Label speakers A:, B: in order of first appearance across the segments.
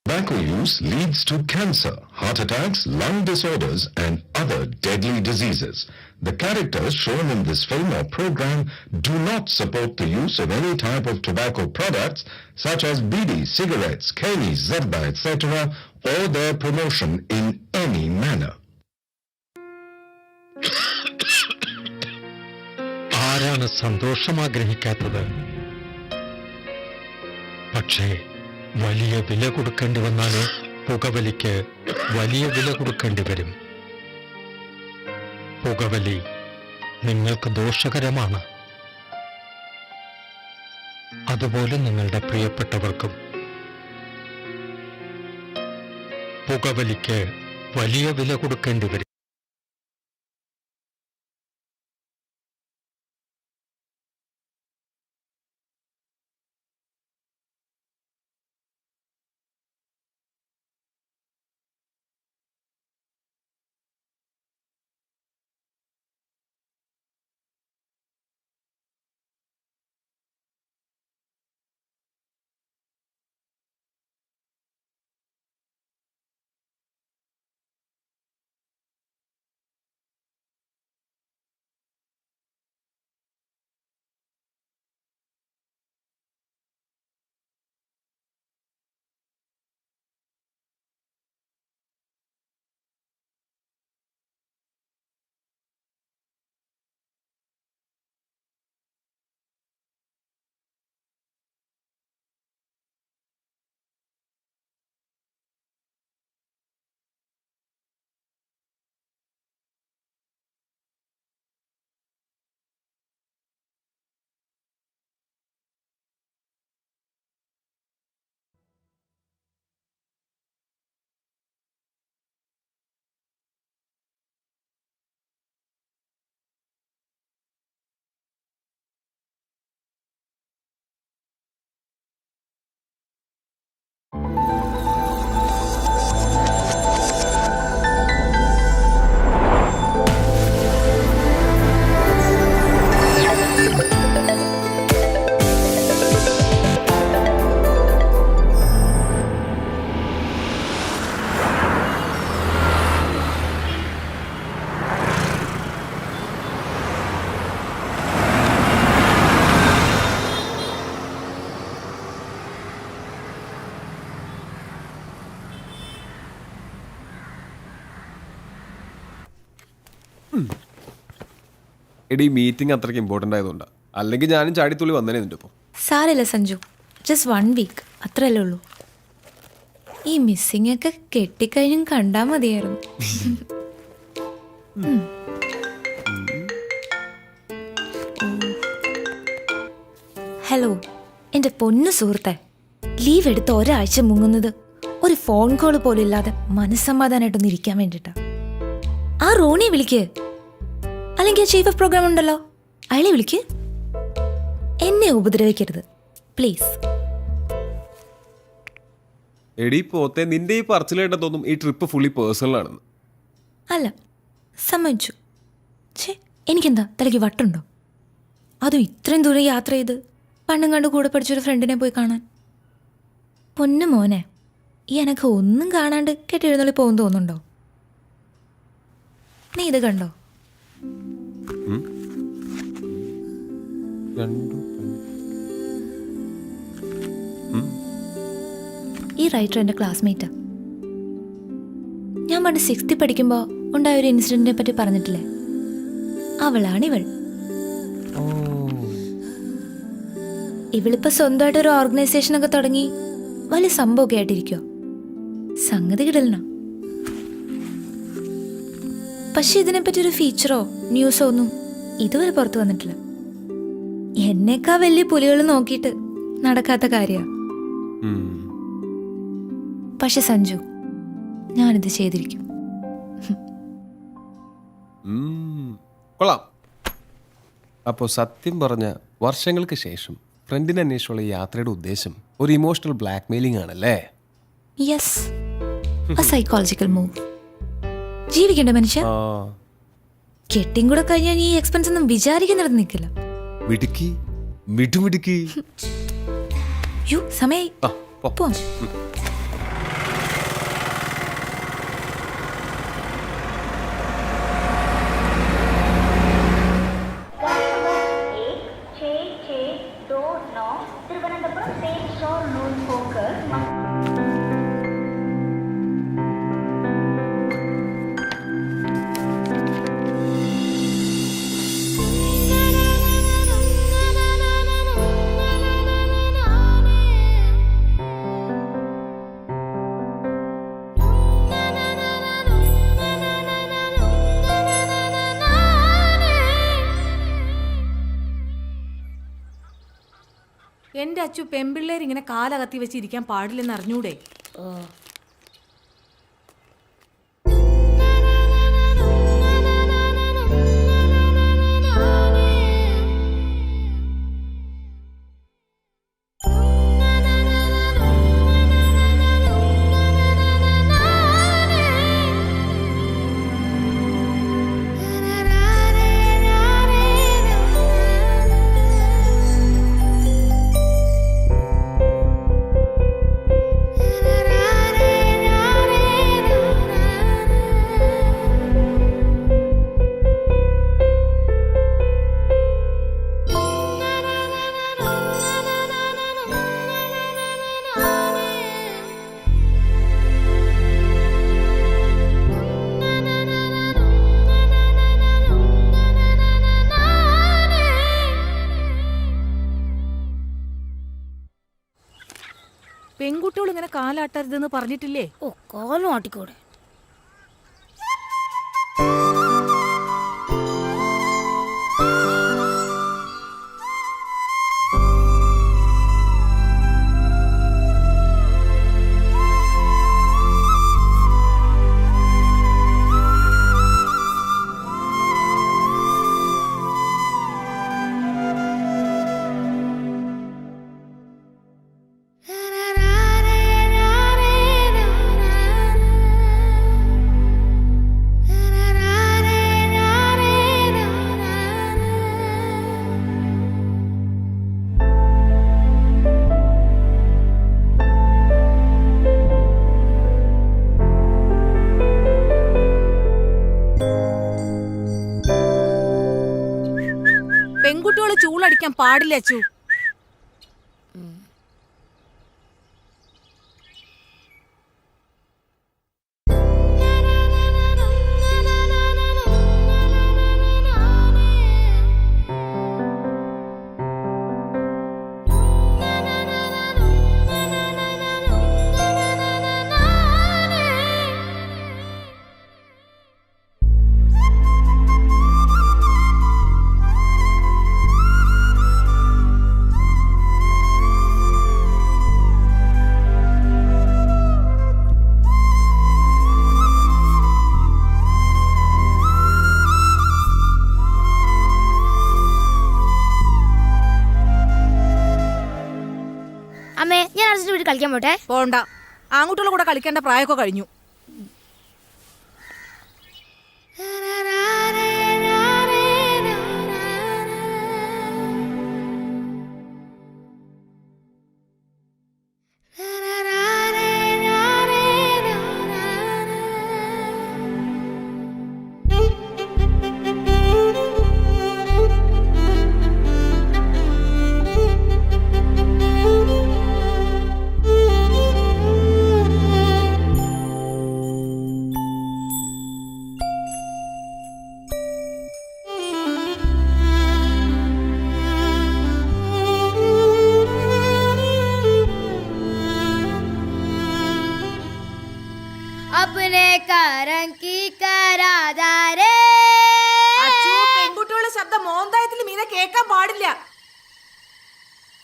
A: Tobacco use leads to cancer, heart attacks, lung disorders, and other deadly diseases. The characters shown in this film or program do not support the use of any type of tobacco products such as bidi, cigarettes, keni, zarda, etc., or their promotion in any manner.
B: ആരാണ് സന്തോഷം ആഗ്രഹിക്കാത്തത്? പക്ഷേ വലിയ വില കൊടുക്കേണ്ടി വന്നാലോ പുകവലിക്ക് വലിയ വില കൊടുക്കേണ്ടി വരും. പുകവലി നിങ്ങൾക്ക് ദോഷകരമാണ്. അതുപോലെ നിങ്ങളുടെ പ്രിയപ്പെട്ടവർക്കും. പുകവലിക്ക് വലിയ വില കൊടുക്കേണ്ടി വരും.
C: എടി മീറ്റിംഗ് അത്രയ്ക്ക് ഇമ്പോർട്ടൻ്റ് ആയതുകൊണ്ടാണ്. അല്ലെങ്കിൽ ഞാനും ചാടിത്തുള്ളി വന്നേനെ നിൻ്റെ ഒപ്പം.
D: സാരല്ല സഞ്ജു, ജസ്റ്റ് 1 വീക്ക് അത്രയല്ലേ ഉള്ളൂ. ഈ മിസ്സിംഗ് ഒക്കെ കെട്ടിക്കഴിഞ്ഞും കണ്ടാ മതിയായിരുന്നു. ഹലോ എൻ്റെ പൊന്നു സുഹൃത്തെ, ലീവ് എടുത്ത് ഒരാഴ്ച മുങ്ങുന്നത് ഒരു ഫോൺ കോൾ പോലും ഇല്ലാതെ മനസ്സമാധാനമായിട്ടൊന്ന് ഇരിക്കാൻ വേണ്ടിട്ടാ. ആ റോണിയെ വിളിക്ക്, അല്ലെങ്കിൽ ചീഫ് ഓഫ് പ്രോഗ്രാം ഉണ്ടല്ലോ അയാളെ വിളിക്ക്. എന്നെ ഉപദ്രവിക്കരുത് പ്ലീസ്.
C: എടി പോത്തെ, നിന്റെ ഈ പറച്ചിലായിട്ട് തോന്നും ഈ ട്രിപ്പ് ഫുള്ളി പേഴ്സണൽ ആണെന്ന്.
D: അല്ല, സമ്മതിച്ചു. ഛേ, എനിക്കെന്താ തലയ്ക്ക് വട്ടുണ്ടോ? അതും ഇത്രയും ദൂരം യാത്ര ചെയ്ത് പണ്ടും കണ്ട് കൂടെ പഠിച്ചൊരു ഫ്രണ്ടിനെ പോയി കാണാൻ. പൊന്നു മോനെ, ഈ എനക്ക് ഒന്നും കാണാണ്ട് കെട്ടിയെഴുന്നള്ളി പോകുന്നു തോന്നുന്നുണ്ടോ? നീ ഇത് കണ്ടോ? ഈ റൈറ്റർ എൻ്റെ ക്ലാസ്മേറ്റാ. ഞാൻ പണ്ട് 6th പഠിക്കുമ്പോൾ ഉണ്ടായ ഒരു ഇൻസിഡന്റിനെ പറ്റി പറഞ്ഞിട്ടില്ലേ, അവളാണിവൾ. ഇവളിപ്പോ സ്വന്തമായിട്ട് ഒരു ഓർഗനൈസേഷനൊക്കെ തുടങ്ങി വലിയ സംഭവമൊക്കെ ആയിട്ടിരിക്കോ. സംഗതി കിടലണ. പക്ഷെ ഇതിനെപ്പറ്റി ഒരു ഫീച്ചറോ ന്യൂസോ ഒന്നും ഇതുവരെ പുറത്തു വന്നിട്ടില്ല. എന്നേക്കാ വലിയ പുലികൾ നോക്കിയിട്ട് നടക്കാത്ത കാര്യ. പക്ഷെ സഞ്ജു, ഞാനിത് ചെയ്തിരിക്കും.
C: കൊള്ളാം. അപ്പോൾ സത്യം പറഞ്ഞ വർഷങ്ങൾക്ക് ശേഷം ഫ്രണ്ടിനെ അന്വേഷിച്ചുള്ള യാത്രയുടെ ഉദ്ദേശം ഒരു ഇമോഷണൽ ബ്ലാക്ക് മെയിലിംഗ് ആണല്ലേ?
D: Yes, psychological move. ജീവിക്കണ്ട മനുഷ്യ. കെട്ടിയും കൂടെ കഴിഞ്ഞാൽ ഈ എക്സ്പെൻസ് ഒന്നും വിചാരിക്കുന്നിടത്ത് നിൽക്കില്ല.
C: മിടുക്കി, മിടുമിടുക്കി.
D: സമയായി.
E: എന്റെ അച്ചു പെമ്പിള്ളേർ ഇങ്ങനെ കാലകത്തി വെച്ചിരിക്കാൻ പാടില്ലെന്ന് അറിഞ്ഞൂടെ? പെൺകുട്ടികൾ ഇങ്ങനെ കാലാട്ടരുതെന്ന് പറഞ്ഞിട്ടില്ലേ?
F: ഓ, കാലും ആട്ടിക്കൂടെ.
E: പെൺകുട്ടികള് ചൂളടിക്കാൻ പാടില്ല അച്ചു.
F: അമ്മേ, ഞാൻ അർജുൻ്റെ വീട്ടിൽ കളിക്കാൻ പോട്ടെ?
E: പോണ്ട, ആൺകുട്ടികളുടെ കൂടെ കളിക്കേണ്ട പ്രായമൊക്കെ കഴിഞ്ഞു.
F: अपने कारण की कराधारे.
E: പെൺകുട്ടികളുടെ ശബ്ദം മോന്തായത്തിൽ മീനെ കേൾക്കാൻ പാടില്ല.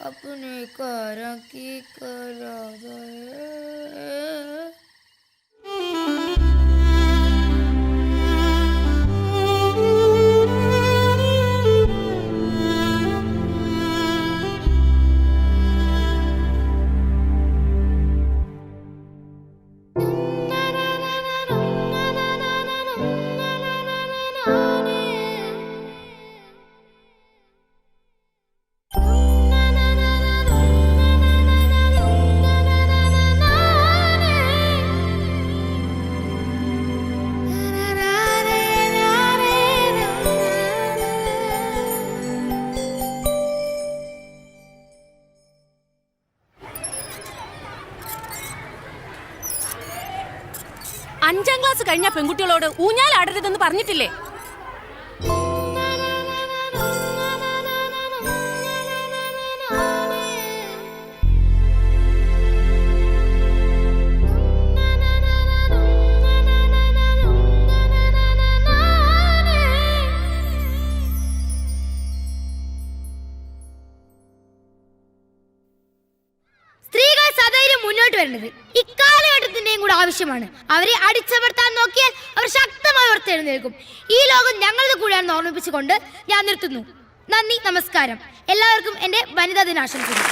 F: अपने कारण की कराधारे.
E: അഞ്ചാം ക്ലാസ് കഴിഞ്ഞ പെൺകുട്ടികളോട് ഊഞ്ഞാലാടരുതെന്ന് പറഞ്ഞിട്ടില്ലേ?
F: മുന്നോട്ട് വരേണ്ടത് ഇക്കാലഘട്ടത്തിന്റെയും കൂടെ ആവശ്യമാണ്. അവരെ അടിച്ചമർത്താൻ നോക്കിയാൽ അവർ ശക്തമായി ഉയർത്തെഴുന്നേൽക്കും. ഈ ലോകം ഞങ്ങളുടെ കൂടെയാണെന്ന് ഓർമ്മിപ്പിച്ചുകൊണ്ട് ഞാൻ നിർത്തുന്നു. നന്ദി, നമസ്കാരം. എല്ലാവർക്കും എൻ്റെ വനിതാ ദിനാശംസകൾ.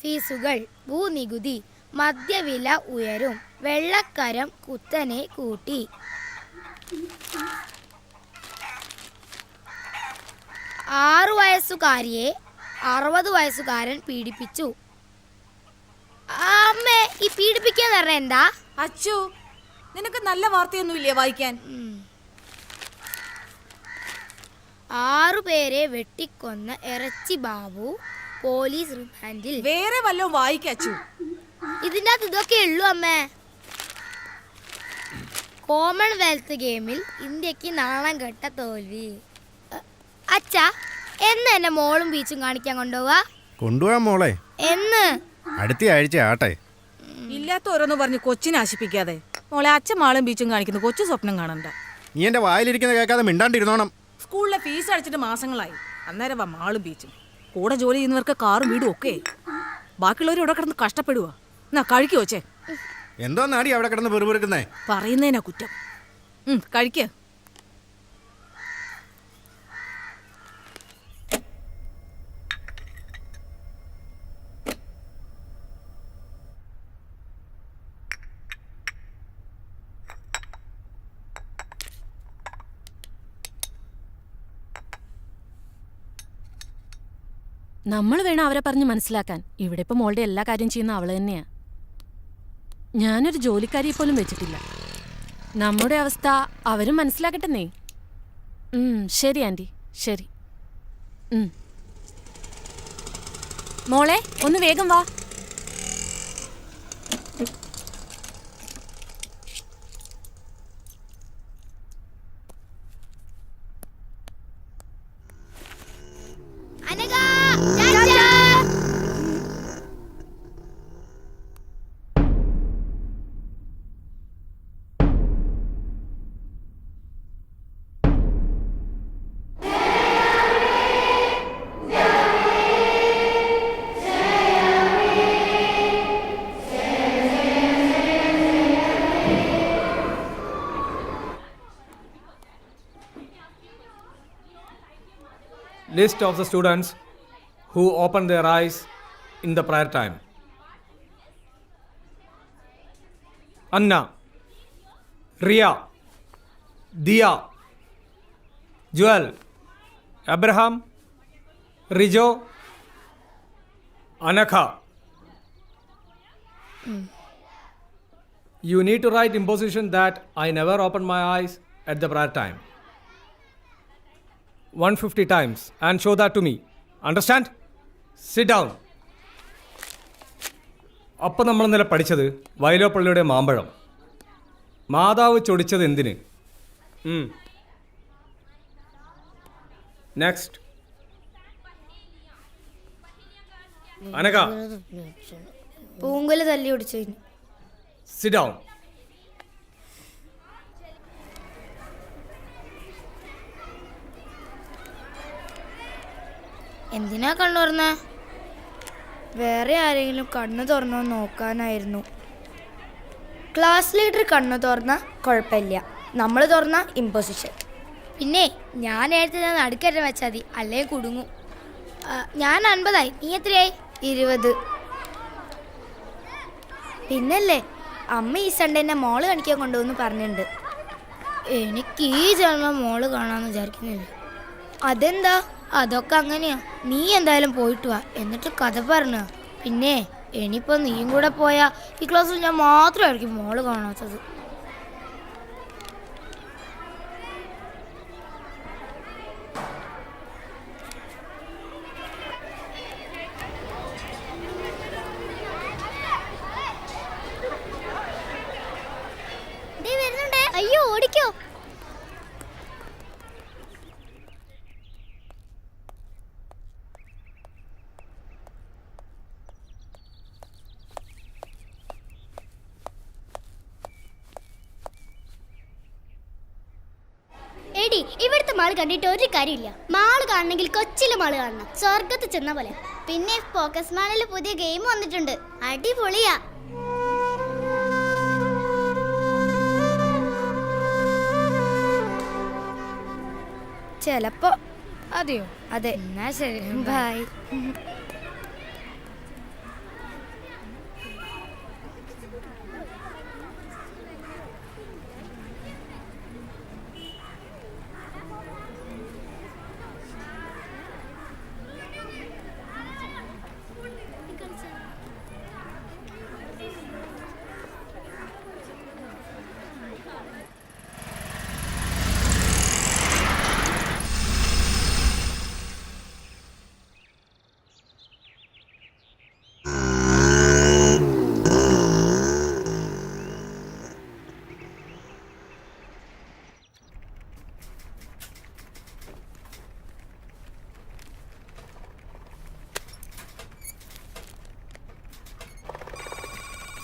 F: ഫീസുകൾ, ഭൂനികുതി, മദ്യവില ഉയരും, വെള്ളക്കരം കുത്തനെ കൂട്ടി. 6 വയസ്സുകാരിയെ 60 വയസ്സുകാരൻ പീഡിപ്പിച്ചു. അമ്മേ, ഈ പീഡിപ്പിക്കാന്ന് പറഞ്ഞ എന്താ?
E: അച്ചു, നിനക്ക് നല്ല വാർത്തയൊന്നുമില്ലേ വായിക്കാൻ?
F: 6 പേരെ വെട്ടിക്കൊന്ന ഇറച്ചി ബാബു പോലീസ് റിമാൻഡിൽ.
E: വേറെ വല്ലതും വായിക്കച്ചു.
F: ഇതിൻ്റെ അകത്ത് ഇതൊക്കെ ഉള്ളൂ അമ്മേ. കോമൺവെൽത്ത് ഗെയിമിൽ ഇന്ത്യക്ക് നാണം കെട്ട തോൽവി. അച്ഛാ, എന്ന് എന്നെ മോളും ബീച്ചും കാണിക്കാൻ കൊണ്ടുപോവാ?
G: കൊണ്ടുപോകാൻ മോളെ,
F: എന്ന്?
G: അടുത്ത ആഴ്ച ആട്ടെ.
E: ഇല്ലാത്ത ഓരോന്ന് പറഞ്ഞ് കൊച്ചിനെ ആശിപ്പിക്കാതെ. മോളെ, അച്ഛൻ മാളും ബീച്ചും കാണിക്കുന്നു, കൊച്ചു സ്വപ്നം കാണണ്ട.
G: നീ എന്റെ വായിലിരിക്കുന്ന കേൾക്കാതെ മിണ്ടാണ്ടിരുന്നോണം.
E: സ്കൂളിലെ ഫീസ് അടിച്ചിട്ട് മാസങ്ങളായി. അന്നേരം വാ മാളും ബീച്ചും. കൂടെ ജോലി ചെയ്യുന്നവർക്ക് കാറും വീടും ഒക്കെ. ബാക്കിയുള്ളവർ ഇവിടെ കിടന്ന് കഷ്ടപ്പെടുക. എന്നാ കഴിക്കുവോച്ചേ.
G: എന്തോ നാടി അവിടെ കിടന്ന് പെറുപെറുക്കുന്നേ?
E: പറയുന്നതിനാ കുറ്റം. കഴിക്ക.
H: നമ്മൾ വേണം അവരെ പറഞ്ഞ് മനസ്സിലാക്കാൻ. ഇവിടെ ഇപ്പം മോളുടെ എല്ലാ കാര്യം ചെയ്യുന്ന അവള് തന്നെയാ. ഞാനൊരു ജോലിക്കാരിയെ പോലും വെച്ചിട്ടില്ല. നമ്മുടെ അവസ്ഥ അവരും മനസ്സിലാക്കട്ടെന്നേ. ശരി ആൻറ്റി, ശരി. മോളെ, ഒന്ന് വേഗം വാ.
I: List of the students who opened their eyes in the prayer time. Anna, Ria, Dia, Joel, Abraham, Rijo, Anakha. You need to write imposition that I never opened my eyes at the prayer time 150 times and show that to me. Understand? Sit down. അപ്പം നമ്മൾ ഇന്നലെ പഠിച്ചത് വയലോപ്പള്ളിയുടെ മാമ്പഴം. മാതാവ് ചൊടിച്ചത് എന്തിന്? Next. അനക,
F: പൂങ്കുല തല്ലി ഒടിച്ചതിന്.
I: Sit down.
F: എന്തിനാ കണ്ണു തുറന്ന? വേറെ ആരെങ്കിലും കണ്ണു തുറന്നോ നോക്കാനായിരുന്നു. ക്ലാസ് ലീഡർ കണ്ണു തുറന്ന കുഴപ്പമില്ല, നമ്മൾ തുറന്ന ഇമ്പോസിഷൻ. പിന്നെ ഞാൻ നേരത്തെ നടുക്കറ്റം വെച്ചാൽ മതി, അല്ലേ കുടുങ്ങും. ഞാൻ 50 ആയി, നീ എത്രയായി? 20. പിന്നല്ലേ അമ്മ ഈ സൺഡേ എന്നെ മോള് കാണിക്കാൻ കൊണ്ടുപോകുന്നു പറഞ്ഞിട്ടുണ്ട്. എനിക്ക് ഈ ജന്മം മോള് കാണാമെന്ന് വിചാരിക്കുന്നില്ല. അതെന്താ? അതൊക്കെ അങ്ങനെയാ. നീ എന്തായാലും പോയിട്ട് വാ, എന്നിട്ട് കഥ പറഞ്ഞ. പിന്നെ ഇനിയിപ്പോൾ നീയും കൂടെ പോയാൽ ഈ ക്ലാസ്സിൽ ഞാൻ മാത്രമായിരിക്കും മോള് കാണാത്തത്.
J: എടി ഇവിടുത്തെ മാള് കണ്ടിട്ട് ഒരു കാര്യമില്ല. മാള് കാണണമെങ്കിൽ കൊച്ചിയിലെ മാള് കാണണം. സ്വർഗത്ത് ചെന്ന പോലെ. പിന്നെ ഫോക്കസ് മാളിൽ പുതിയ ഗെയിം വന്നിട്ടുണ്ട്. അടിപൊളിയാ.
F: ചിലപ്പോ. അതെയോ? അതെ. എന്നാ ശരി, ബൈ.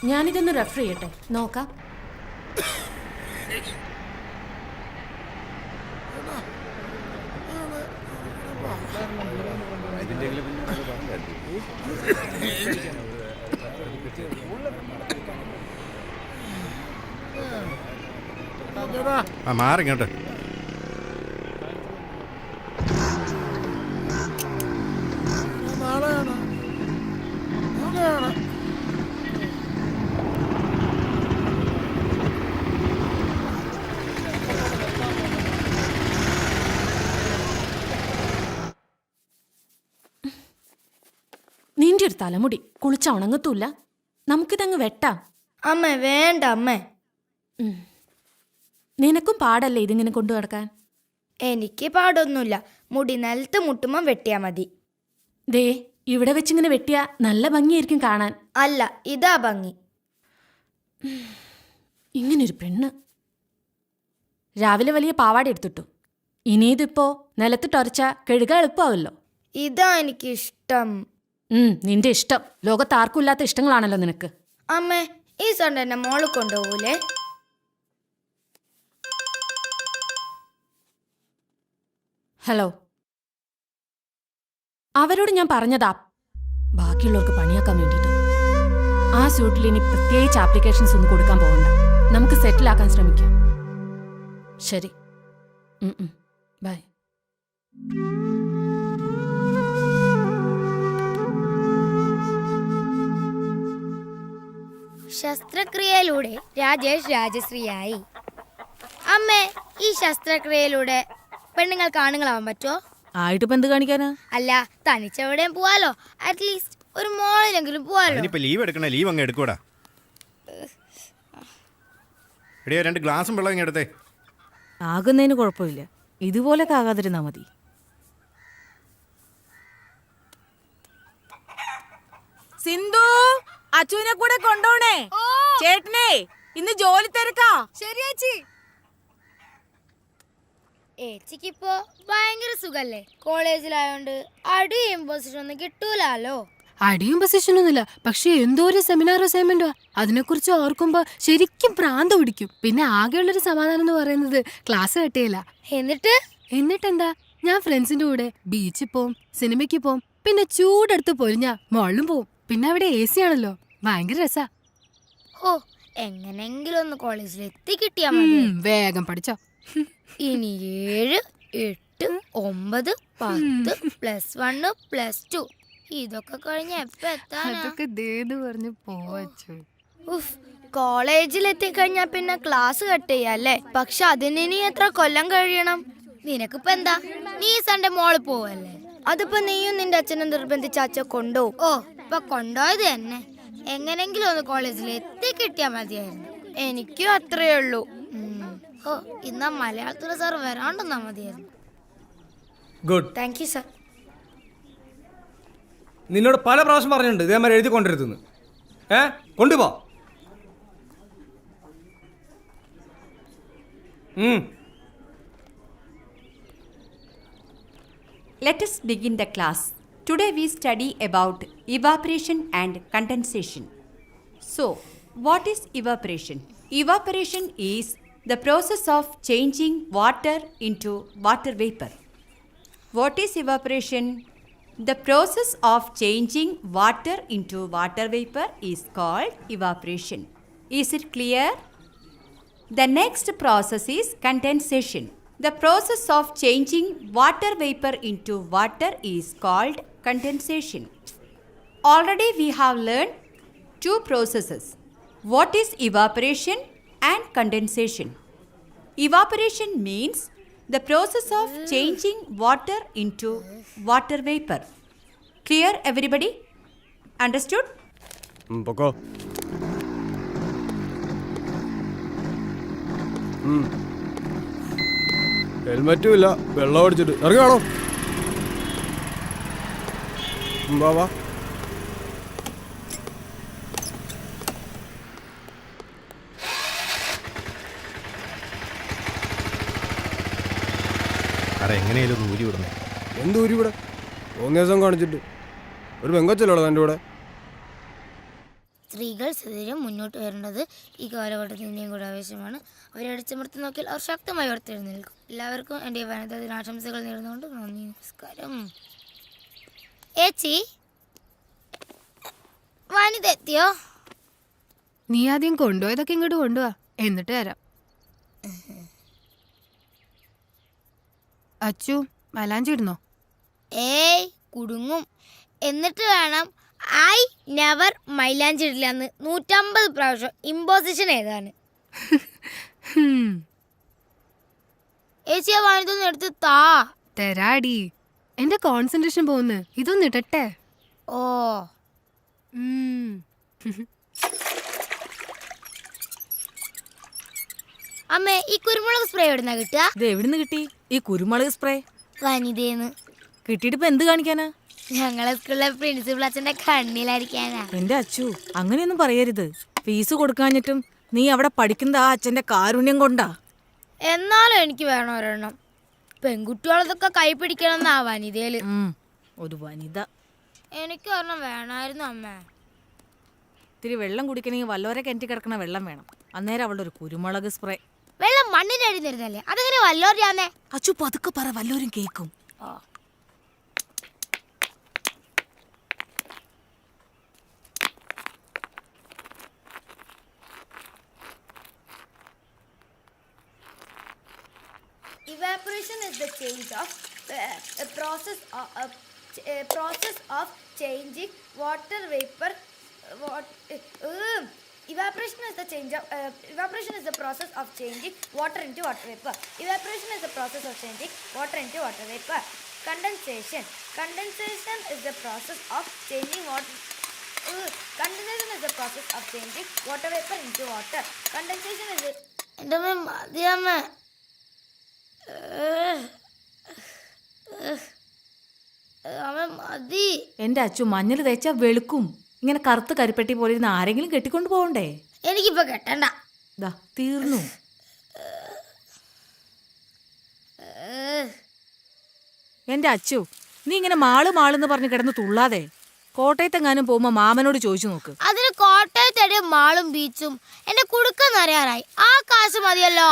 H: ഞാനിതൊന്ന് റെഫർ ചെയ്യട്ടെ, നോക്കാം.
G: മാറിങ്ങോട്ട്.
H: നിന്റെ ഒരു തലമുടി കുളിച്ച ഉണങ്ങത്തൂല്ല. നമുക്കിതങ്ങ് വെട്ടാം.
F: അമ്മ വേണ്ട അമ്മ.
H: നിനക്കും പാടല്ലേ ഇതിങ്ങനെ കൊണ്ടു നടക്കാൻ?
F: എനിക്ക് പാടൊന്നുമില്ല. മുടി നിലത്ത് മുട്ടുമ്പം വെട്ടിയാ മതി.
H: ദേ, ഇവിടെ വെച്ചിങ്ങനെ വെട്ടിയാ നല്ല ഭംഗിയായിരിക്കും കാണാൻ.
F: അല്ല, ഇതാ ഭംഗി.
H: ഇങ്ങനൊരു പെണ്ണ്. രാവിലെ വലിയ പാവാട എടുത്തിട്ടു. ഇനിയിതിപ്പോ നിലത്തിട്ടൊരച്ച കഴുക എളുപ്പമാവല്ലോ.
F: ഇതാ എനിക്കിഷ്ടം.
H: നിന്റെ ഇഷ്ടം. ലോകത്ത് ആർക്കും ഇല്ലാത്ത ഇഷ്ടങ്ങളാണല്ലോ നിനക്ക്.
F: അമ്മേ, ഈ സൺഡേ എന്നെ മോള് കൊണ്ടുപോകൂലേ?
H: ഹലോ, അവരോട് ഞാൻ പറഞ്ഞതാ ബാക്കിയുള്ളവർക്ക് പണിയാക്കാൻ വേണ്ടിയിട്ട്. ആ സ്യൂട്ടിൽ ഇനി പ്രത്യേകിച്ച് ആപ്ലിക്കേഷൻസ് ഒന്നും കൊടുക്കാൻ പോകണ്ട. നമുക്ക് സെറ്റിലാക്കാൻ ശ്രമിക്കാം. ശരി, ബൈ.
F: ശസ്ത്രക്രിയയിലൂടെ രാജേഷ് രാജശ്രീയായി. അമ്മേ, ഈ ശസ്ത്രക്രിയയിലൂടെ പെണ്ണുങ്ങൾക്ക് ആണുങ്ങളാവാൻ പറ്റുമോ?
E: ആയിട്ടിപ്പോ എന്ത് കാണിക്കാനാ?
F: അല്ല, തനിച്ചെവിടെയും പോവാലോ. അറ്റ്ലീസ്റ്റ് ഒരു മോളിലെങ്കിലും പോവാലോ.
G: ലീവ് എടുക്കണേ, ലീവ് അങ്ങ് എടുക്കൂടാ. എടിയോ 2 ഗ്ലാസും വെള്ളം ഇങ്ങ് എടുത്തേ.
E: ആകുന്നതിന് കുഴപ്പമില്ല, ഇതുപോലൊക്കെ ആകാതിരുന്നാ മതി. സിന്ധു, അച്ചുവിനെ കൂടെ കൊണ്ടോണേ. ചേട്ടനെ ഇന്ന് ജോലി തിരക്കാ.
F: ശരിയേച്ചി. ഏച്ചിക്കിപ്പോ ഭയങ്കര സുഖല്ലേ? കോളേജിലായോണ്ട് അടിയും പൊസിഷൻ ഒന്നും കിട്ടൂലോ.
K: അടിയും പൊസിഷനൊന്നുമില്ല, പക്ഷെ എന്തോ ഒരു സെമിനാർ അസൈൻമെന്റോ അതിനെക്കുറിച്ച് ഓർക്കുമ്പോ ശരിക്കും പ്രാന്ത് പിടിക്കും. പിന്നെ ആകെയുള്ളൊരു സമാധാനം എന്ന് പറയുന്നത് ക്ലാസ് കട്ടിയില്ല. എന്നിട്ടെന്താ, ഞാൻ ഫ്രണ്ട്സിന്റെ കൂടെ ബീച്ചിൽ പോവും, സിനിമയ്ക്ക് പോവും, പിന്നെ ചൂടെടുത്ത് പൊരിഞ്ഞ മോളിലും പോവും. പിന്നെ അവിടെ AC ആണല്ലോ, ഭയങ്കര രസാ.
F: ഓ, എങ്ങനെങ്കിലും ഒന്ന് കോളേജിൽ എത്തി കിട്ടിയാ മതി.
K: വേഗം പഠിച്ചോ.
F: ഇനി 7, 8, 9, 10 +1 +2 ഇതൊക്കെ കഴിഞ്ഞ എപ്പ എത്താനാ?
K: പറഞ്ഞു പോവച്ചു.
F: കോളേജിൽ എത്തിക്കഴിഞ്ഞാ പിന്നെ ക്ലാസ് കട്ട് ചെയ്യാല്ലേ? പക്ഷെ അതിന് ഇനി എത്ര കൊല്ലം കഴിയണം? നിനക്കിപ്പോ എന്താ, നീ സൺഡേ മോള് പോവല്ലേ? അതിപ്പോ നീയും നിന്റെ അച്ഛനും നിർബന്ധിച്ച അച്ഛൻ കൊണ്ടുപോകും. ഓ, ഇപ്പൊ കൊണ്ടുപോയത് തന്നെ. എങ്ങനെങ്കിലും ഒന്ന് കോളേജിൽ എത്തി കിട്ടിയാ മതിയായിരുന്നു. എനിക്കും അത്രേ ഉള്ളൂ. ഓ, ഇന്നാ മലയാളത്തിന് സാർ വരാണ്ടെന്നാ മതിയായിരുന്നു.
I: ഗുഡ്.
F: Thank you sir.
I: നിന്നോട് പല പ്രാവശ്യം പറഞ്ഞിട്ടുണ്ട് ഇതേമാതിരി എഴുതി കൊണ്ടിരുത്തുന്നു. കൊണ്ടുപോ.
L: Let us begin the class. Today we study about evaporation and condensation. So, what is evaporation? Evaporation is the process of changing water into water vapor. What is evaporation? The process of changing water into water vapor is called evaporation. Is it clear? The next process is condensation. The process of changing water vapor into water is called condensation. Already we have learned two processes. What is evaporation and condensation? Evaporation means the process of changing water into water vapor. Clear, everybody? Understood?
C: പൊക്കോ. ഹെൽമറ്റും ഇല്ല, വെള്ളം അടിച്ചിട്ട് ഇറങ്ങാണോ? വാ വാ.
G: സാറേ എങ്ങനെയാലും ഒന്ന് ഊരി വിടണം.
C: എന്ത് ഊരി ഇവിടെ? തോന്നിയാസം കാണിച്ചിട്ട് ഒരു പെങ്കൊച്ചല്ലോ എൻ്റെ കൂടെ.
F: സ്ത്രീകൾ സദരം മുന്നോട്ട് വരേണ്ടത് ഈ കാലഘട്ടത്തിൻ്റെയും കൂടെ ആവശ്യമാണ്. അവരെ അടിച്ചമർത്തി നോക്കിയാൽ അവർ ശക്തമായി ഉയർത്തെഴുന്നേൽക്കും. എല്ലാവർക്കും എൻ്റെ വനിതാ ദിനാശംസകൾ നേർന്നുകൊണ്ട് നന്ദി, നമസ്കാരം. ഏച്ചി, വനിത എത്തിയോ?
K: നീ ആദ്യം കൊണ്ടുപോയതൊക്കെ ഇങ്ങോട്ട് കൊണ്ടുപോവാ, എന്നിട്ട് തരാം. അച്ചു മലാഞ്ചി ഇടുന്നോ?
F: ഏയ് കുടുങ്ങും. എന്നിട്ട് വേണം ഐ നെവർ മൈലാഞ്ചി ഇടില്ല എന്ന് 150 പ്രാവശ്യം ഇമ്പോസിഷൻ ഏതാണ്? ഏച്ചി ആ വനിതൊന്ന് എടുത്ത് താ.
K: തരാടി, എന്റെ കോൺസെൻട്രേഷൻ പോകുന്നു. ഇതൊന്ന് ഇടട്ടെ.
F: ഓ അമ്മേ, ഈ കുരുമുളക് സ്പ്രേ എവിടുന്നാ കിട്ടുക?
E: ഇത് എവിടുന്ന് കിട്ടി ഈ കുരുമുളക് സ്പ്രേ?
F: വനിതേന്ന്.
E: കിട്ടിയിട്ട് ഇപ്പൊ എന്ത് കാണിക്കാനാ?
F: ഞങ്ങളെ സ്കൂളിലെ പ്രിൻസിപ്പൾ അച്ഛന്റെ കണ്ണിലായിരിക്കാനാ.
E: എന്റെ അച്ചു, അങ്ങനെയൊന്നും പറയരുത്. ഫീസ് കൊടുക്കാഞ്ഞിട്ടും നീ അവിടെ പഠിക്കുന്ന ആ അച്ഛന്റെ കാരുണ്യം കൊണ്ടാ.
F: എന്നാലും എനിക്ക് വേണം ഒരെണ്ണം. പെൺകുട്ടികളതൊക്കെ കൈ പിടിക്കണം എന്നാ വനിതയില്.
E: ഒരു വനിത.
F: എനിക്ക് ഒരെണ്ണം വേണമായിരുന്നു അമ്മ.
E: ഇത്തിരി വെള്ളം കുടിക്കണമെങ്കിൽ വല്ലോരെ കിണറ്റി കിടക്കണ വെള്ളം വേണം. അന്നേരം അവളുടെ ഒരു കുരുമുളക് സ്പ്രേ.
F: വെള്ളം മണ്ണിന്റെ അടി തരുന്നല്ലേ, അതെങ്ങനെ വല്ലോരാന്നേ?
E: അച്ചു പതുക്കെ പറ, വല്ലോരും കേൾക്കും.
F: Evaporation is the change of process of changing water vapor. Evaporation is the process of changing water into water vapor. Evaporation is the process of changing water into water vapor. Condensation is the process of changing water. Condensation is the process of changing water vapor into water. Condensation is the. എൻ്റെ മതിയമ്മ. മതി.
E: എന്റെ അച്ചു, മഞ്ഞൾ തേച്ചാ വെളുക്കും. ഇങ്ങനെ കറുത്ത് കരിപ്പെട്ടി പോലെ ഇരുന്ന് ആരെങ്കിലും കെട്ടിക്കൊണ്ട് പോകണ്ടേ?
F: എനിക്കിപ്പോ കെട്ടണ്ട.
E: ദാ തീർന്നു. എന്റെ അച്ചു, നീ ഇങ്ങനെ മാളെന്ന് പറഞ്ഞ് കിടന്ന് തുള്ളാതെ കോട്ടയത്തെങ്ങാനും പോകുമ്പോ മാമനോട് ചോദിച്ചു നോക്ക്.
F: അതിന് കോട്ടയത്തെ മാളും ബീച്ചും എന്നെ കുടുക്കെന്നറിയാറായി. ആ കാശ് മതിയല്ലോ.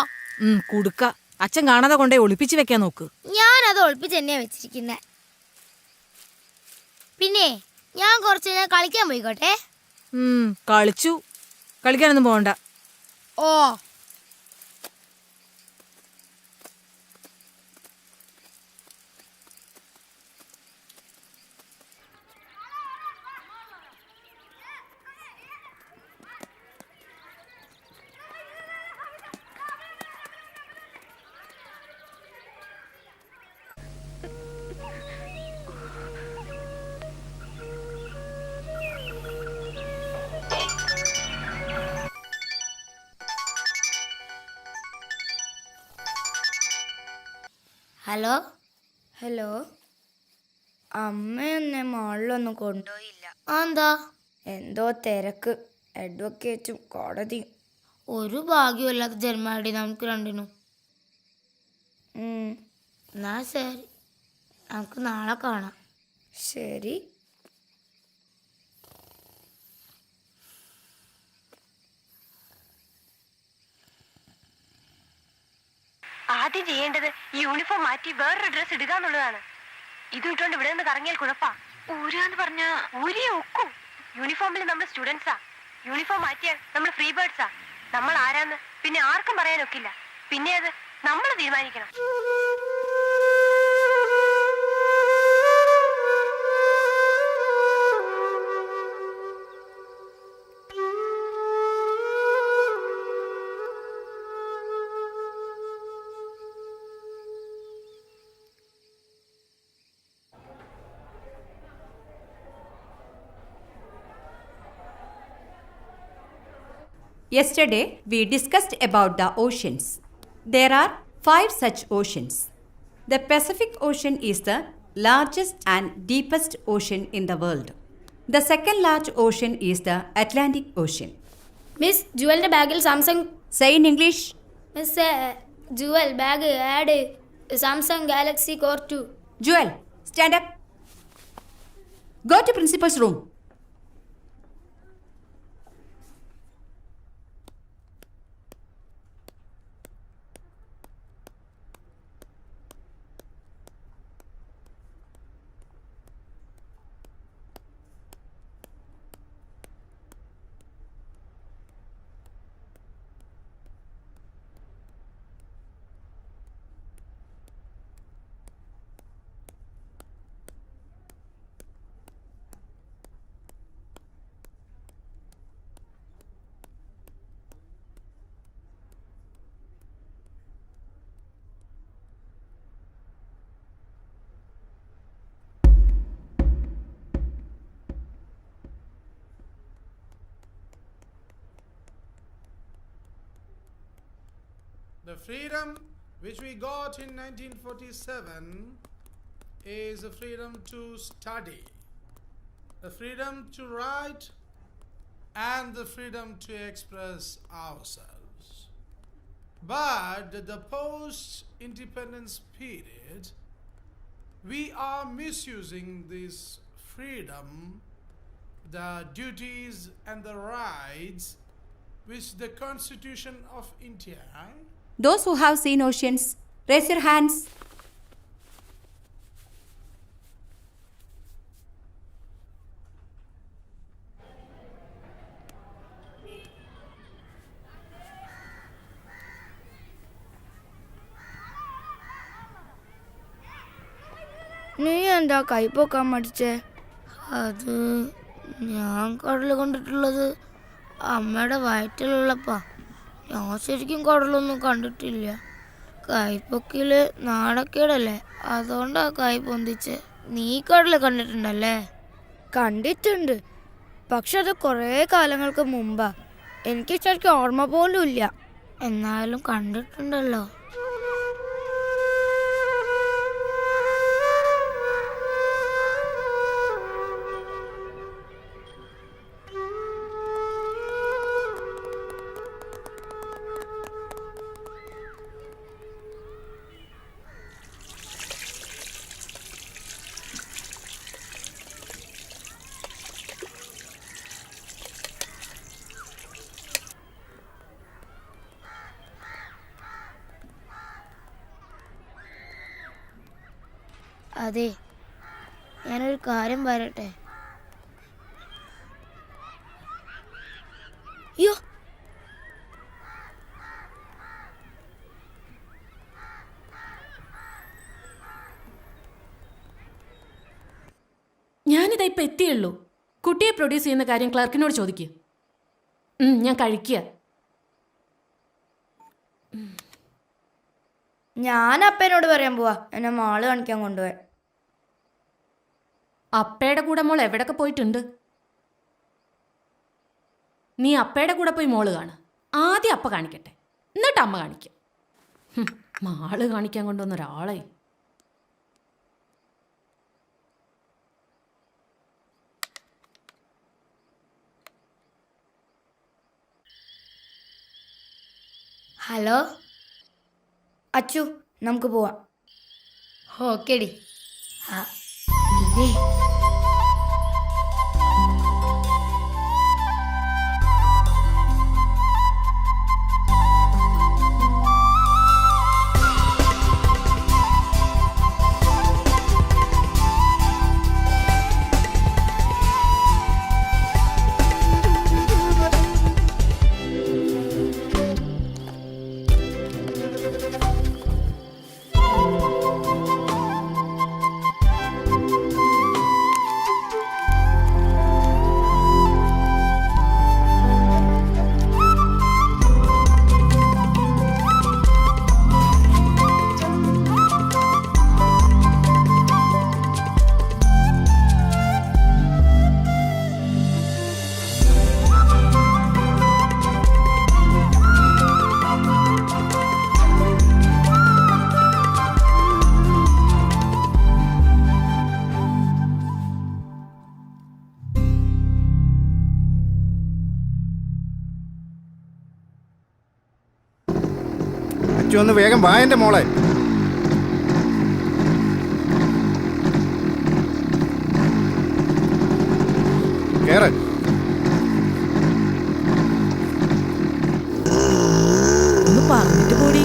E: കുടുക്ക അച്ഛൻ കാണാതെ കൊണ്ടേ ഒളിപ്പിച്ച് വെക്കാൻ നോക്ക്.
F: ഞാനത് ഒളിപ്പിച്ച് തന്നെയാ വെച്ചിരിക്കുന്നെ. പിന്നെ ഞാൻ കുറച്ച് നേരം കളിക്കാൻ പോയിക്കോട്ടെ.
E: കളിച്ചു. കളിക്കാനൊന്നും പോകണ്ട.
F: ഓ ഹലോ ഹലോ. അമ്മയൊന്നെ മാളിലൊന്നും കൊണ്ടുപോയില്ല. എന്താ? എന്തോ തിരക്ക്, അഡ്വക്കേറ്റും കോടതിയും. ഒരു ഭാഗ്യമില്ലാത്ത ജന്മാടി നമുക്ക് രണ്ടിനും. എന്നാ ശരി, നമുക്ക് നാളെ കാണാം. ശരി.
M: ചെയ്യേണ്ടത് ഈ യൂണിഫോം മാറ്റി വേറൊരു ഡ്രസ് ഇടുക എന്നുള്ളതാണ്. ഇത് ഇട്ടുകൊണ്ട് ഇവിടെ നിന്ന് കറങ്ങിയാൽ കുഴപ്പാ. ഊരാന്ന് പറഞ്ഞ ഊരിയെ ഒക്കൂ. യൂണിഫോമിൽ നമ്മൾ സ്റ്റുഡൻസാ. യൂണിഫോം മാറ്റിയാൽ നമ്മൾ ഫ്രീ ബേർഡ്സാ. നമ്മൾ ആരാന്ന് പിന്നെ ആർക്കും പറയാനൊക്കില്ല. പിന്നെ അത് നമ്മൾ തീരുമാനിക്കണം.
L: Yesterday, we discussed about the oceans. There are 5 such oceans. The Pacific Ocean is the largest and deepest ocean in the world. The second large ocean is the Atlantic Ocean.
F: Miss ജുവലിന്റെ ബാഗിൽ Samsung.
L: Say in English.
F: Miss Jewel bag had Samsung Galaxy Core 2.
L: Joel, stand up. Go to principal's room.
N: The freedom which we got in 1947 is the freedom to study, the freedom to write, and the freedom to express ourselves. But the post-independence period, we are misusing this freedom, the duties and the rights which the Constitution of India.
L: Those who have seen oceans, raise your hands.
F: നീ എന്താ കൈപ്പൊക്കാൻ മടിച്ചേ? അത് ഞാൻ കടൽ കണ്ടിട്ടുള്ളത് അമ്മയുടെ വയറ്റിലുള്ളപ്പാ. ഞാൻ ശരിക്കും കടലൊന്നും കണ്ടിട്ടില്ല. കൈപ്പൊക്കില് നാണക്കേടല്ലേ, അതുകൊണ്ടാ കൈ പൊന്തിച്ച്. നീ കടൽ കണ്ടിട്ടുണ്ടല്ലേ? കണ്ടിട്ടുണ്ട്, പക്ഷെ അത് കുറേ കാലങ്ങൾക്ക് മുമ്പാ. എനിക്ക് ശരിക്കും ഓർമ്മ പോലും ഇല്ല. എന്നാലും കണ്ടിട്ടുണ്ടല്ലോ. അതെ, ഞാനൊരു കാര്യം പറയട്ടെ. അയ്യോ,
H: ഞാനിതാ ഇപ്പം എത്തിയുള്ളൂ. കുട്ടിയെ പ്രൊഡ്യൂസ് ചെയ്യുന്ന കാര്യം ക്ലർക്കിനോട് ചോദിക്കുക. ഞാൻ കഴിക്കുക.
F: ഞാൻ അപ്പനോട് പറയാൻ പോവാ എന്നെ മാള് കാണിക്കാൻ കൊണ്ടുപോയി.
H: അപ്പയുടെ കൂടെ മോൾ എവിടൊക്കെ പോയിട്ടുണ്ട്? നീ അപ്പയുടെ കൂടെ പോയി മോള് കാണ്. ആദ്യം അപ്പ കാണിക്കട്ടെ, എന്നിട്ട് അമ്മ കാണിക്കാം. മാള് കാണിക്കാൻ കൊണ്ടുവന്ന ഒരാളെ.
F: ഹലോ അച്ചു, നമുക്ക് പോവാം. ഓക്കേടി. ഇതേ
G: അച്ചു ഒന്ന് വേഗം വാ എൻ്റെ മോളെ. കേറ്.
E: ഒന്ന് പറഞ്ഞിട്ട് കൂടി.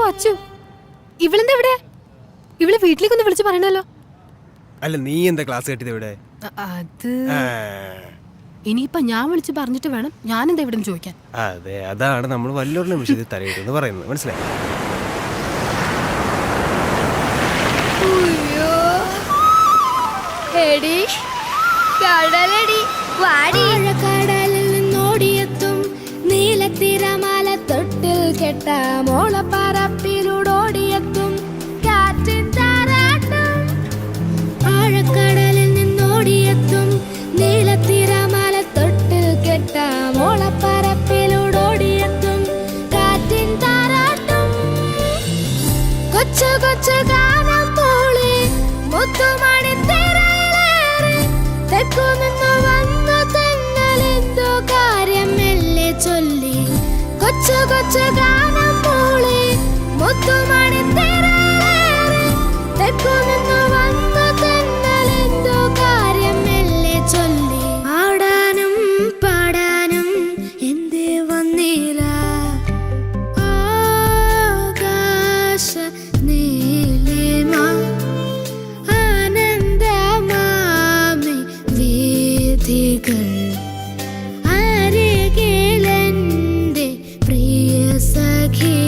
K: അച്ചു ഇവളെന്താ ഇവിടെ? ഇവള് വീട്ടിലേക്കൊന്ന് വിളിച്ചു പറയണല്ലോ.
C: അല്ല നീ എന്താ ക്ലാസ് കെട്ടിയത് ഇവിടെ?
K: അത് ഇനിയിപ്പൊ ഞാൻ വിളിച്ച് പറഞ്ഞിട്ട് വേണം ഞാനെന്താ ഇവിടെ ചോദിക്കാൻ.
C: അതെ, അതാണ് നമ്മൾ വല്ലോരുടെ വിഷയത്തിൽ തലയിട്ടെന്ന് പറയുന്നത്, മനസ്സിലായി?
F: കടലിൽ നിന്നോടിയെത്തും നീലത്തിരമാല തൊട്ടിൽ കെട്ട മോളപ്പറപ്പിലൂടോടിയെത്തും കാറ്റിൻ താരാട്ടം. ആഴക്കടലിൽ നിന്നോടിയെത്തും നീലത്തിരമാല തൊട്ടിൽ കെട്ട മോളപ്പറപ്പിലൂടോടിയെത്തും കാറ്റിൻ താരാട്ടം. കൊച്ചു കൊച്ചു ഗാനം മൂളി മുത്തുമണി തിരയിലേറി തെക്കു നിന്ന് വന്ന തെന്നലെന്തോ കാര്യം മെല്ലെ ചൊല്ലി. കൊച്ചു കൊച്ചു ഗാനം മൂളി മുത്തുമണി തിരയിലേറി തെക്കു നിന്ന് വന്ന തെന്നലെന്തോ കാര്യം മെല്ലെ ചൊല്ലി. ആടാനും പാടാനും എന്തേ വന്നില്ല ആകാശ നീലിമ ആനന്ദമാമി വീഥികൾ അരികിലെന്റെ പ്രിയ സഖി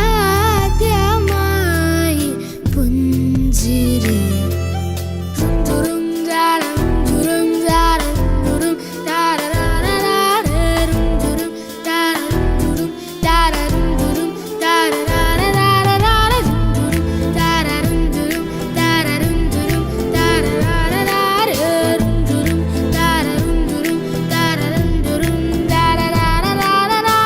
F: ആദ്യമായി പുഞ്ചിരി. തുറും ജാരം തുറും ജാരം തുറും താരരാരരാരരും തുറും താരം തുറും താരരും തുറും താരരാരരാരരും തുറും താരരും തുറും താരരും തുറും താരരാരരാരരും തുറും താരരും തുറും താരരും തുറും താരരാരരാരരും.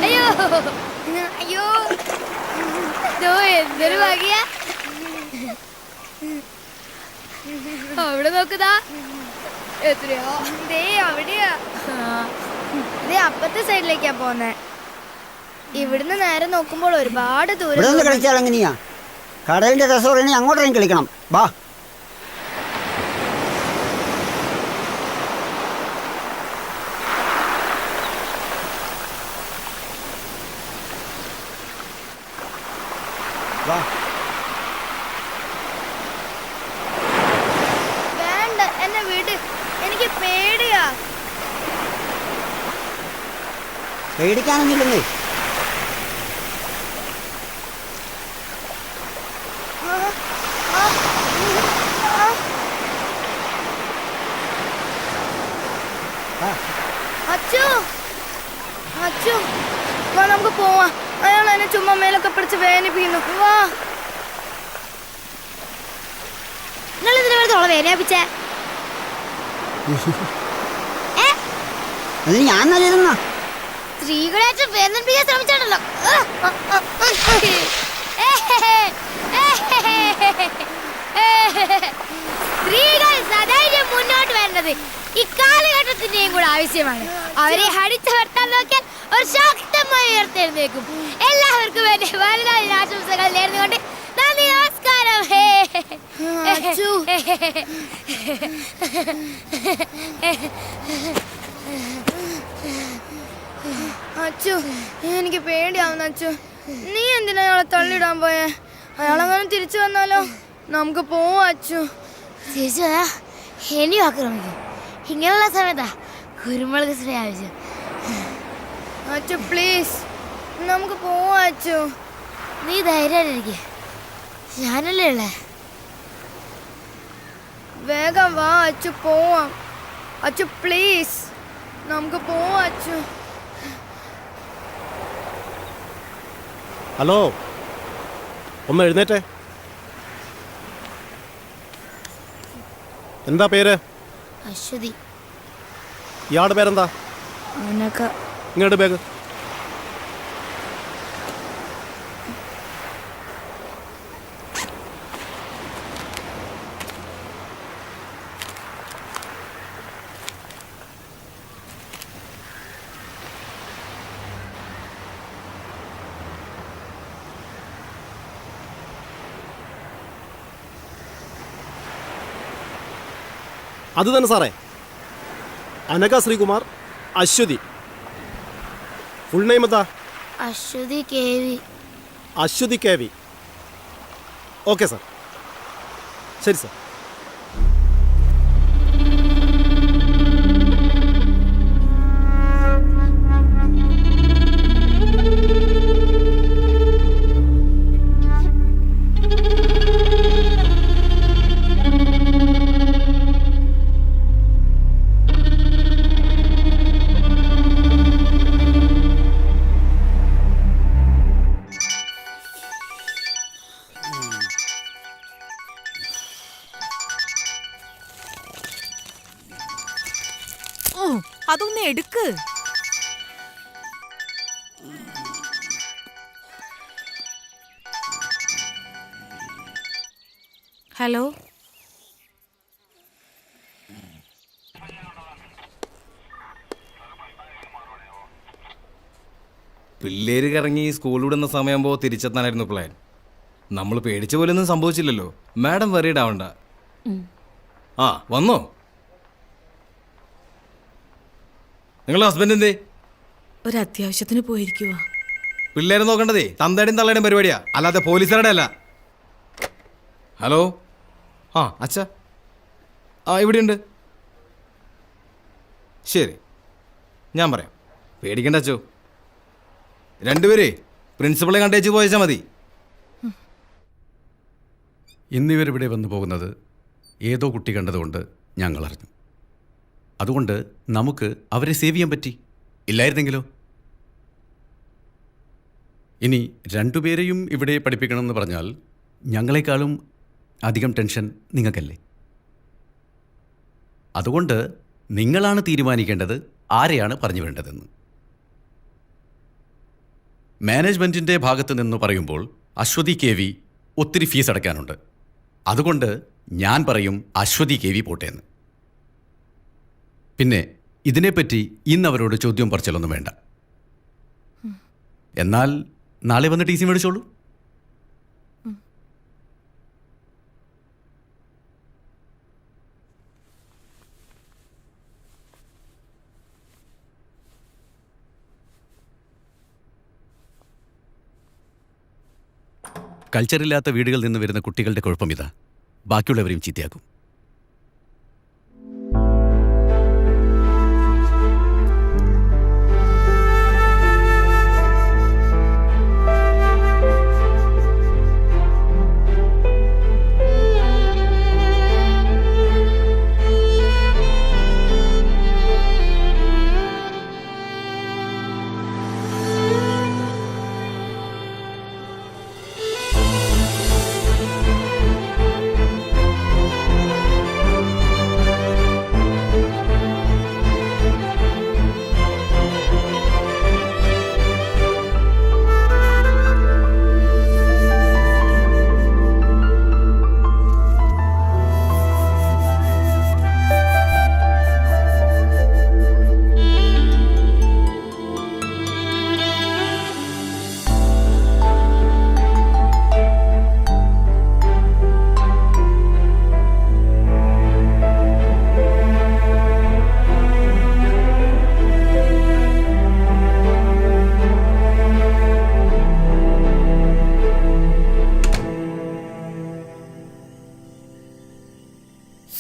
F: അയ്യോ അയ്യോ എന്തൊരു ഭാഗ്യ. അവിടെ നോക്കുതാ എത്രയോ ദേ അവിടെയാ. ദേ അപ്പത്തെ സൈഡിലേക്കാ പോന്നെ. ഇവിടുന്ന് നേരെ നോക്കുമ്പോൾ ഒരുപാട് ദൂരം.
O: കളിച്ചാൽ എങ്ങനെയാ? കടലിന്റെ രസം അങ്ങോട്ട് കളിക്കണം. വാ.
F: വേണ്ട, എന്നെ വിട്, എനിക്ക് പേടിയാ.
O: പേടിക്കാനൊന്നുമില്ലെന്നേ.
F: അച്ചു അച്ചു വാ, നമുക്ക് പോവാ. അയാൾ എന്നെ ചുമ്മാ മേലൊക്കെ പിടിച്ച് വേദനിപ്പിക്കുന്നു. വാ. നിങ്ങൾ ഇതിനെ വെറുതെ വേദനിപ്പിച്ചേ?
O: അത് ഞാൻ നല്ലതെന്നാ.
F: സ്ത്രീകളായിട്ട് വേദനിപ്പിക്കാൻ ശ്രമിച്ചിട്ടുണ്ടല്ലോ. സ്ത്രീകൾ സധൈര്യം മുന്നോട്ട് വരേണ്ടത് ഇക്കാലഘട്ടത്തിന്റെയും കൂടെ ആവശ്യമാണ്. അവരെ അടിച്ചു വരുത്താൻ നോക്കിയാൽ ഒരു ശക്തമായി ഉയർത്തെഴുന്നേക്കും. എല്ലാവർക്കും വേണ്ടി വലുതായ ആശംസകൾ നേർന്നുകൊണ്ട് നന്ദി, നമസ്കാരം. അച്ചു, എനിക്ക് പേടിയാവുന്നു. അച്ചു, നീ എന്തിനാ അയാളെ തള്ളിയിടാൻ പോയേ? അയാളെങ്ങനെ തിരിച്ചു വന്നാലോ? നമുക്ക് പോവാ അച്ചു. തിരിച്ചു വന്നാ ഇനിയും ആക്രമിക്കും. ഇങ്ങനെയുള്ള സമയത്താ കുരുമുളക് സ്പ്രേ ആവശ്യം. അച്ചു പ്ലീസ്, നമുക്ക് പോവാ അച്ചു. നീ ധൈര്യമായിട്ടിരിക്കെ, ഞാനല്ലേ ഉള്ളേ. വേഗം വാ അച്ചു, പോവാം. അച്ചു പ്ലീസ്, നമുക്ക് പോവാ അച്ചു.
G: ഹലോ, ഒന്ന് എഴുന്നേറ്റേ. എന്താ പേര്?
F: അശ്വതി.
G: ഇയാളുടെ പേരെന്താ?
F: അനക്ക.
G: ഇങ്ങോട്ട് ബാഗ്. അത് തന്നെ സാറേ, അനഘ ശ്രീകുമാർ, അശ്വതി. ഫുൾ നെയിം എന്താ?
F: Aswathy KV.
G: Aswathy KV. Okay sir, ശരി സാർ.
E: അതൊന്ന് എടുക്ക്. ഹലോ,
P: പിള്ളേര് കറങ്ങി സ്കൂൾ വിടുന്ന സമയമാകുമ്പോൾ തിരിച്ചെത്താനായിരുന്നു പ്ലാൻ. നമ്മൾ പേടിച്ച പോലൊന്നും സംഭവിച്ചില്ലല്ലോ. മാഡം വറീഡ് ആവണ്ട. ആ വന്നോ? നിങ്ങളുടെ ഹസ്ബൻഡ് എന്തേ?
E: ഒരു അത്യാവശ്യത്തിന് പോയിരിക്കുവാ.
P: പിള്ളേരെ നോക്കേണ്ടതേ തന്തയുടെയും തള്ളയുടെയും പരിപാടിയാ, അല്ലാതെ പോലീസുകാരുടെ അല്ല. ഹലോ, ആ അച്ഛാ, ആ ഇവിടെയുണ്ട്. ശരി, ഞാൻ പറയാം, പേടിക്കണ്ട അച്ചോ. രണ്ടുപേരേ പ്രിൻസിപ്പളെ കണ്ടേച്ച് പോയച്ചാൽ മതി.
Q: ഇന്നിവരിവിടെ വന്നു പോകുന്നത് ഏതോ കുട്ടി കണ്ടതുകൊണ്ട് ഞങ്ങൾ അറിഞ്ഞു. അതുകൊണ്ട് നമുക്ക് അവരെ സേവ് ചെയ്യാൻ പറ്റി. ഇല്ലായിരുന്നെങ്കിലോ? ഇനി രണ്ടുപേരെയും ഇവിടെ പഠിപ്പിക്കണമെന്ന് പറഞ്ഞാൽ ഞങ്ങളെക്കാളും അധികം ടെൻഷൻ നിങ്ങൾക്കല്ലേ? അതുകൊണ്ട് നിങ്ങളാണ് തീരുമാനിക്കേണ്ടത് ആരെയാണ് പറഞ്ഞു വേണ്ടതെന്ന്. മാനേജ്മെൻറ്റിൻ്റെ ഭാഗത്ത് നിന്ന് പറയുമ്പോൾ അശ്വതി കെ വി ഒത്തിരി ഫീസ് അടയ്ക്കാനുണ്ട്. അതുകൊണ്ട് ഞാൻ പറയും അശ്വതി കെ വി പോട്ടേന്ന്. പിന്നെ ഇതിനെപ്പറ്റി ഇന്ന് അവരോട് ചോദ്യം പറച്ചിലൊന്നും വേണ്ട. എന്നാൽ നാളെ വന്ന് ടി സി മേടിച്ചോളൂ. കൾച്ചറില്ലാത്ത വീടുകളിൽ നിന്ന് വരുന്ന കുട്ടികളുടെ കുഴപ്പം ഇതാ, ബാക്കിയുള്ളവരെയും ചീത്തയാക്കും.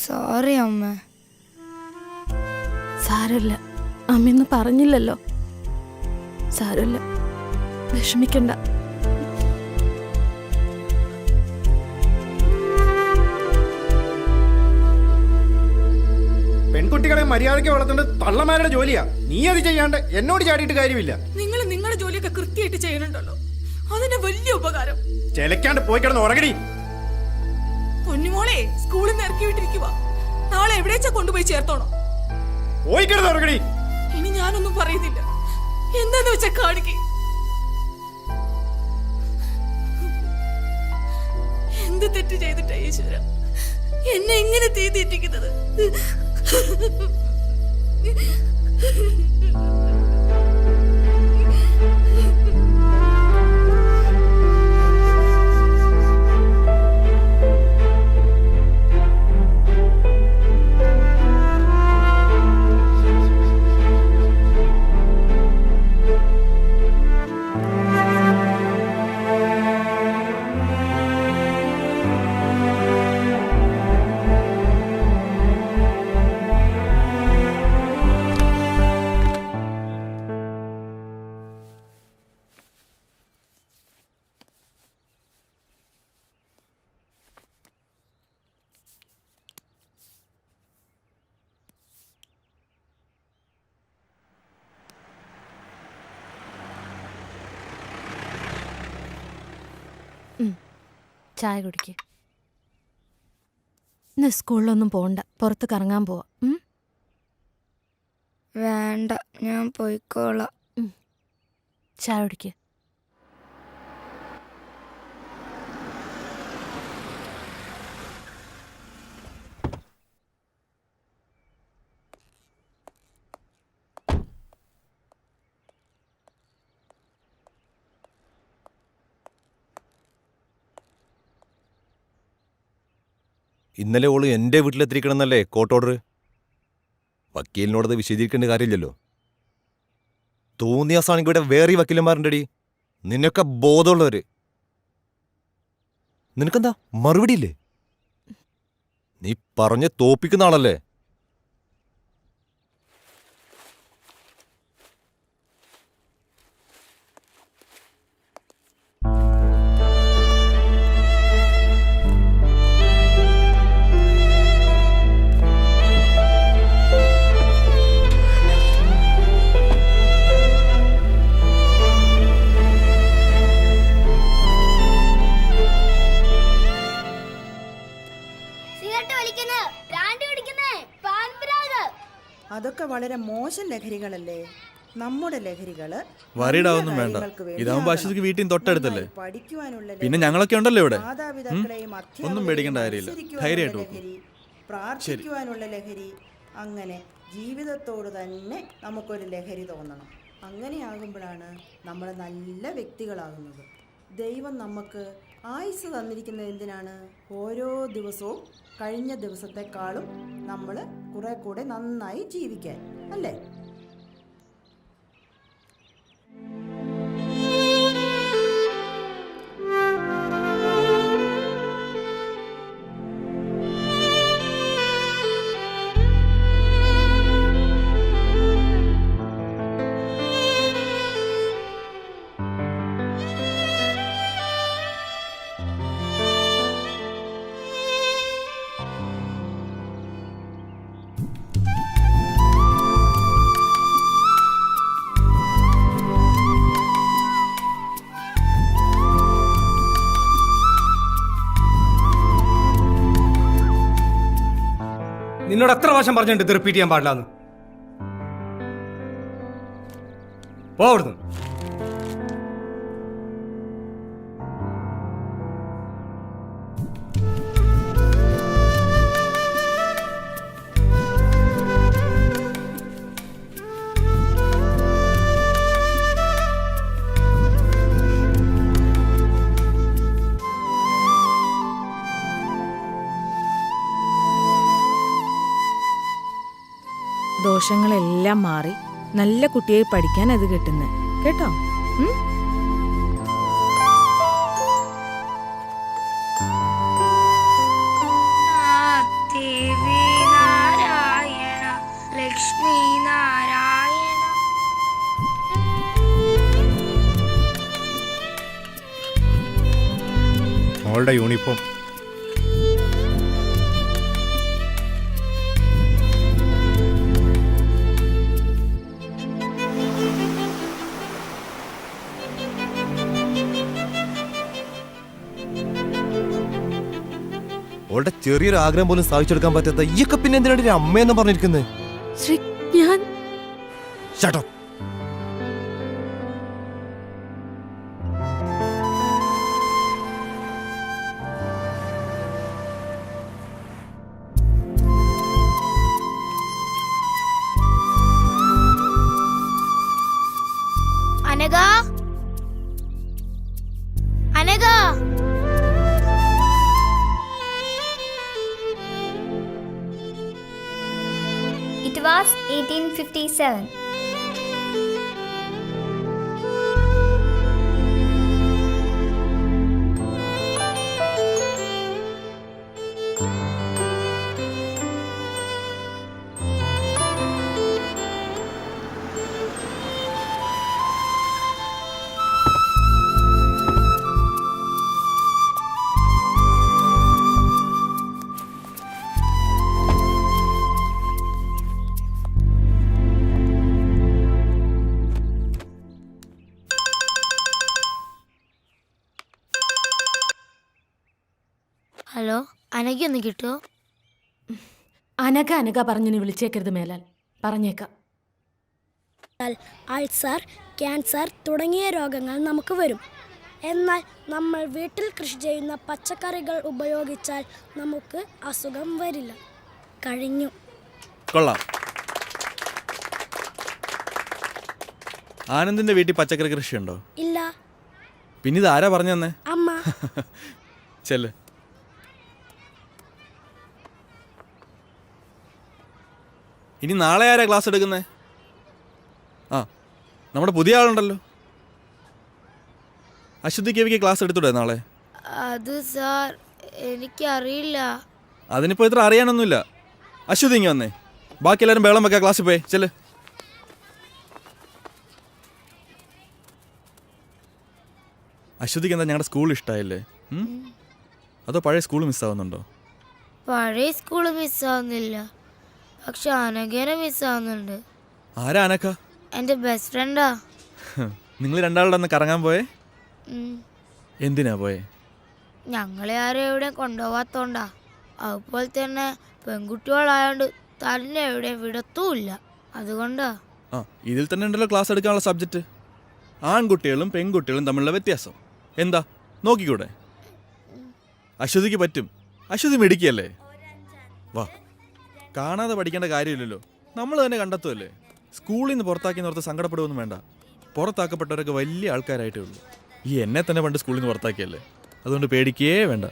F: സോറി അമ്മ.
H: സാരമില്ല, അമ്മയൊന്നും പറഞ്ഞില്ലല്ലോ. സാരമില്ല, വിഷമിക്കണ്ട.
R: പെൺകുട്ടികളെ മര്യാദയ്ക്ക് വളർത്തേണ്ടത് തള്ളമാരുടെ ജോലിയാ. നീ അത് ചെയ്യാണ്ട് എന്നോട് ചാടിയിട്ട് കാര്യമില്ല.
E: നിങ്ങൾ നിങ്ങളുടെ ജോലിയൊക്കെ കൃത്യമായിട്ട് ചെയ്യുന്നുണ്ടല്ലോ, അതിന്റെ വലിയ ഉപകാരം.
R: ചെലക്കാണ്ട് പോയി കിടന്ന് ഉറങ്ങടി.
E: പൊന്നുമോളെ സ്കൂളിൽ നിന്ന് ഇറക്കി വിട്ടിരിക്കുക. നാളെ എവിടേച്ചാ കൊണ്ടുപോയി ചേർത്തോണം?
R: പോയി കിടന്ന് ഉറങ്ങടി.
E: ഇനി ഞാനൊന്നും പറയുന്നില്ല. എന്താന്ന് വെച്ചാ കാണിക്കേ. എന്ത് തെറ്റ് ചെയ്തിട്ടാ ഈശ്വര എന്നെ എങ്ങനെ തീറ്റിക്കുന്നത്?
H: ചായ കുടിക്ക്. ഇന്ന് സ്കൂളിലൊന്നും പോണ്ട, പുറത്ത് കറങ്ങാൻ പോവാ.
F: വേണ്ട, ഞാൻ പോയിക്കോളാം.
H: ചായ കുടിക്ക്.
S: ഇന്നലെ ഓള് എൻ്റെ വീട്ടിലെത്തിരിക്കണമെന്നല്ലേ കോർട്ട് ഓർഡർ? വക്കീലിനോടത് വിശദീകരിക്കേണ്ട കാര്യമില്ലല്ലോ. തോന്നിയാസാണെങ്കിൽ ഇവിടെ വേറെ വക്കീലന്മാരുണ്ടടി, നിന്നൊക്കെ ബോധമുള്ളവര്. നിനക്കെന്താ മറുപടിയില്ലേ? നീ പറഞ്ഞ് തോപ്പിക്കുന്ന ആളല്ലേ?
T: അതൊക്കെ വളരെ മോശം ലഹരികളല്ലേ? നമ്മുടെ ലഹരികള്
S: വരീടാവൊന്നും വേണ്ട, ഇതാവുമ്പോ ആശുപത്രിക്ക് വീട്ടിൽ തൊട്ടടുത്തല്ലേ. പിന്നെ ഞങ്ങളൊക്കെ ഉണ്ടല്ലോ ഇവിടെ. ഒന്നും പേടിക്കേണ്ട കാര്യമില്ല, ധൈര്യമായിട്ട് പോകും.
T: പ്രാർത്ഥിക്കുവാനുള്ള ലഹരി, അങ്ങനെ ജീവിതത്തോട് തന്നെ നമുക്കൊരു ലഹരി തോന്നണം. അങ്ങനെയാകുമ്പോഴാണ് നമ്മൾ നല്ല വ്യക്തികളാകുന്നത്. ദൈവം നമുക്ക് ആയുസ് തന്നിരിക്കുന്നത് എന്തിനാണ്? ഓരോ ദിവസവും കഴിഞ്ഞ ദിവസത്തെക്കാളും നമ്മൾ കുറെ കൂടെ നന്നായി ജീവിക്കാൻ, അല്ലേ?
I: നിന്നോട് എത്ര പ്രാവശ്യം പറഞ്ഞിട്ട് ഇത് റിപ്പീറ്റ് ചെയ്യാൻ പാടില്ലാന്ന്? പോവിടുന്നു.
E: ദോഷങ്ങളെല്ലാം മാറി നല്ല കുട്ടിയായി പഠിക്കാൻ അത് കിട്ടുന്നത് കേട്ടോ.
F: ദേവി നാരായണ ലക്ഷ്മി നാരായണ.
R: മോളുടെ യൂണിഫോം
S: അവളുടെ ചെറിയൊരു ആഗ്രഹം പോലും സാധിച്ചെടുക്കാൻ പറ്റാത്ത ഈയൊക്കെ പിന്നെ എന്തിനാണ് അമ്മയെന്ന് പറഞ്ഞിരിക്കുന്നത്?
H: ശ്രീ ഞാൻ
S: Shut up.
F: Anagha Anagha
J: It was 1857.
F: Hello അനഘയൊന്ന് കിട്ടുമോ?
H: അനഘ പറഞ്ഞു നീ വിളിച്ചേക്കരുത് മേലാൽ. പറഞ്ഞേക്കാം.
J: അൾസർ, ക്യാൻസർ തുടങ്ങിയ രോഗങ്ങൾ നമുക്ക് വരും. എന്നാൽ നമ്മൾ വീട്ടിൽ കൃഷി ചെയ്യുന്ന പച്ചക്കറികൾ ഉപയോഗിച്ചാൽ നമുക്ക് അസുഖം വരില്ല. കഴിഞ്ഞു.
S: കൊള്ളാം. ആനന്ദിന്റെ വീട്ടിൽ പച്ചക്കറി കൃഷിയുണ്ടോ?
J: ഇല്ല.
S: പിന്നെ ഇത് ആരാ പറഞ്ഞു തന്നെ?
J: അമ്മ.
S: ചെല്ല്. ഇനി നാളെ ആരാ ക്ലാസ് എടുക്കുന്നേ? ആ, നമ്മുടെ പുതിയ ആളുണ്ടല്ലോ. അശ്വതി കേവിക്ക് ക്ലാസ് എടുത്തൂടെ നാളെ?
F: അത് സാർ എനിക്കറിയില്ല.
S: അതിനിപ്പോൾ ഇത്ര അറിയാനൊന്നുമില്ല. അശ്വതി ഇങ്ങ് വന്നേ. ബാക്കി എല്ലാവരും ബഹളം വെക്കാം. ക്ലാസ്സിൽ പോയി ചെല്ല്. അശ്വതിക്ക് എന്താ ഞങ്ങളുടെ സ്കൂൾ ഇഷ്ടമായില്ലേ? അതോ പഴയ സ്കൂൾ മിസ്സാവുന്നുണ്ടോ?
F: പഴയ സ്കൂള് മിസ്സാവുന്നില്ല, പക്ഷെ അനഘേനെ മിസ്സാവുന്നുണ്ട്.
S: ആരാ അനക്ക?
F: എൻ്റെ ബെസ്റ്റ് ഫ്രണ്ടാ.
S: നിങ്ങൾ രണ്ടാളുടെ ഒന്ന് കറങ്ങാൻ പോയേ? എന്തിനാ പോയേ?
F: ഞങ്ങളെ ആരും എവിടെയും കൊണ്ടുപോകാത്തോണ്ടാ. അതുപോലെ തന്നെ പെൺകുട്ടികളായോണ്ട് തന്നെ എവിടെയും വിടത്തുമില്ല, അതുകൊണ്ടാ.
S: ആ, ഇതിൽ തന്നെ ഉണ്ടല്ലോ ക്ലാസ് എടുക്കാനുള്ള സബ്ജക്റ്റ്. ആൺകുട്ടികളും പെൺകുട്ടികളും തമ്മിലുള്ള വ്യത്യാസം എന്താ നോക്കിക്കൂടെ? അശ്വതിക്ക് പറ്റും. അശ്വതി മിടുക്കിയല്ലേ? വാ, കാണാതെ പഠിക്കേണ്ട കാര്യമില്ലല്ലോ, നമ്മൾ തന്നെ കണ്ടെത്തുമല്ലേ. സ്കൂളിൽ നിന്ന് പുറത്താക്കി നിർത്ത് സങ്കടപ്പെടുകയൊന്നും വേണ്ട. പുറത്താക്കപ്പെട്ടവരൊക്കെ വലിയ ആൾക്കാരായിട്ടേ ഉള്ളൂ. ഈ എന്നെ തന്നെ പണ്ട് സ്കൂളിൽ നിന്ന് പുറത്താക്കിയല്ലേ, അതുകൊണ്ട് പേടിക്കേ വേണ്ട.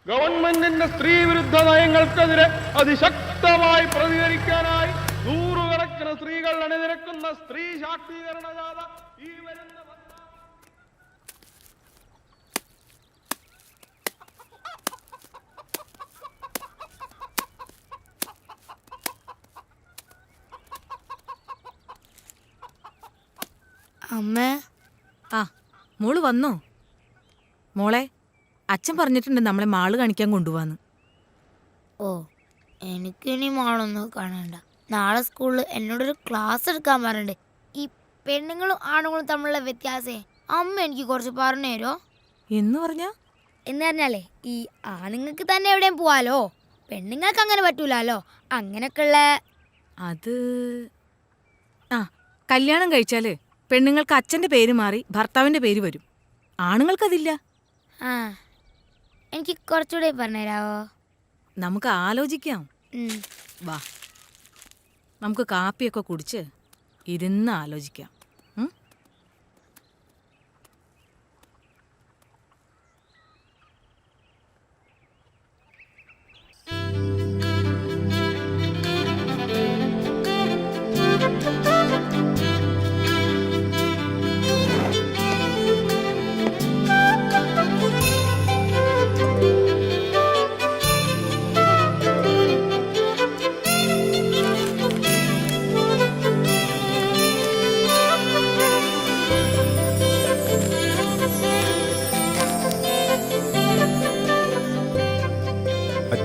R: ഗവൺമെന്റിന്റെ സ്ത്രീ വിരുദ്ധ നയങ്ങൾക്കെതിരെ അതിശക്തമായി പ്രതികരിക്കാനായി നൂറുകണക്കിന് സ്ത്രീകൾ അണിനിരക്കുന്ന സ്ത്രീ ശാക്തീകരണ ജാഥ ഈ വരുന്ന
F: അമ്മേ.
E: ആ, മോള് വന്നോ? മോളെ, അച്ഛൻ പറഞ്ഞിട്ടുണ്ട് നമ്മളെ മാള് കാണിക്കാൻ കൊണ്ടുപോവാന്ന്.
F: ഓ, എനിക്കിനി മാളൊന്നും കാണണ്ട. നാളെ സ്കൂളിൽ എന്നോടൊരു ക്ലാസ് എടുക്കാൻ പറഞ്ഞിട്ടുണ്ട്. ഈ പെണ്ണുങ്ങളും ആണുങ്ങളും തമ്മിലുള്ള വ്യത്യാസേ അമ്മ എനിക്ക് കുറച്ച് പറഞ്ഞു തരോ?
E: എന്ന്
F: പറഞ്ഞാലേ, ഈ ആണുങ്ങൾക്ക് തന്നെ എവിടെയും പോവാലോ, പെണ്ണുങ്ങൾക്ക് അങ്ങനെ പറ്റൂലോ. അങ്ങനെയൊക്കെയുള്ള
E: അത് ആ, കല്യാണം കഴിച്ചാല് പെണ്ണുങ്ങൾക്ക് അച്ഛന്റെ പേര് മാറി ഭർത്താവിന്റെ പേര് വരും. ആണുങ്ങൾക്കതില്ല.
F: ആ, എനിക്ക് കുറച്ചുകൂടെ പറഞ്ഞുതരാവോ?
E: നമുക്ക് ആലോചിക്കാം. വാ, നമുക്ക് കാപ്പിയൊക്കെ കുടിച്ച് ഇരുന്ന് ആലോചിക്കാം.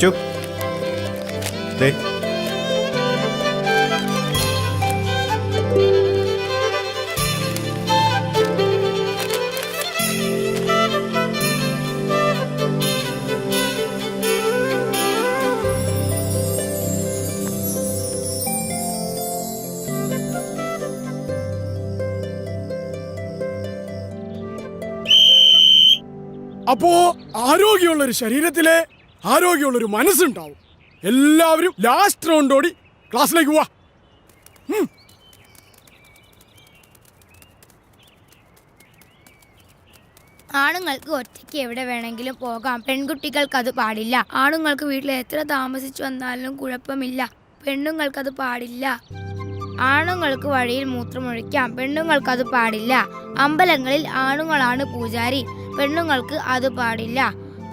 R: അച്ചു ദേ
U: അപ്പോ ആരോഗ്യമുള്ളൊരു ശരീരത്തിലെ ആരോഗ്യമുള്ളൊരു മനസ്സുണ്ടാവും. എല്ലാവരും ലാസ്റ്റ് റൗണ്ട് ഓടി ക്ലാസ്സിലേക്ക് പോവാ.
F: ആണുങ്ങൾക്ക് ഒറ്റയ്ക്ക് എവിടെ വേണമെങ്കിലും പോകാം, പെൺകുട്ടികൾക്ക് അത് പാടില്ല. ആണുങ്ങൾക്ക് വീട്ടിൽ എത്ര താമസിച്ചു വന്നാലും കുഴപ്പമില്ല, പെണ്ണുങ്ങൾക്കത് പാടില്ല. ആണുങ്ങൾക്ക് വഴിയിൽ മൂത്രമൊഴിക്കാം, പെണ്ണുങ്ങൾക്കത് പാടില്ല. അമ്പലങ്ങളിൽ ആണുങ്ങളാണ് പൂജാരി, പെണ്ണുങ്ങൾക്ക് അത് പാടില്ല.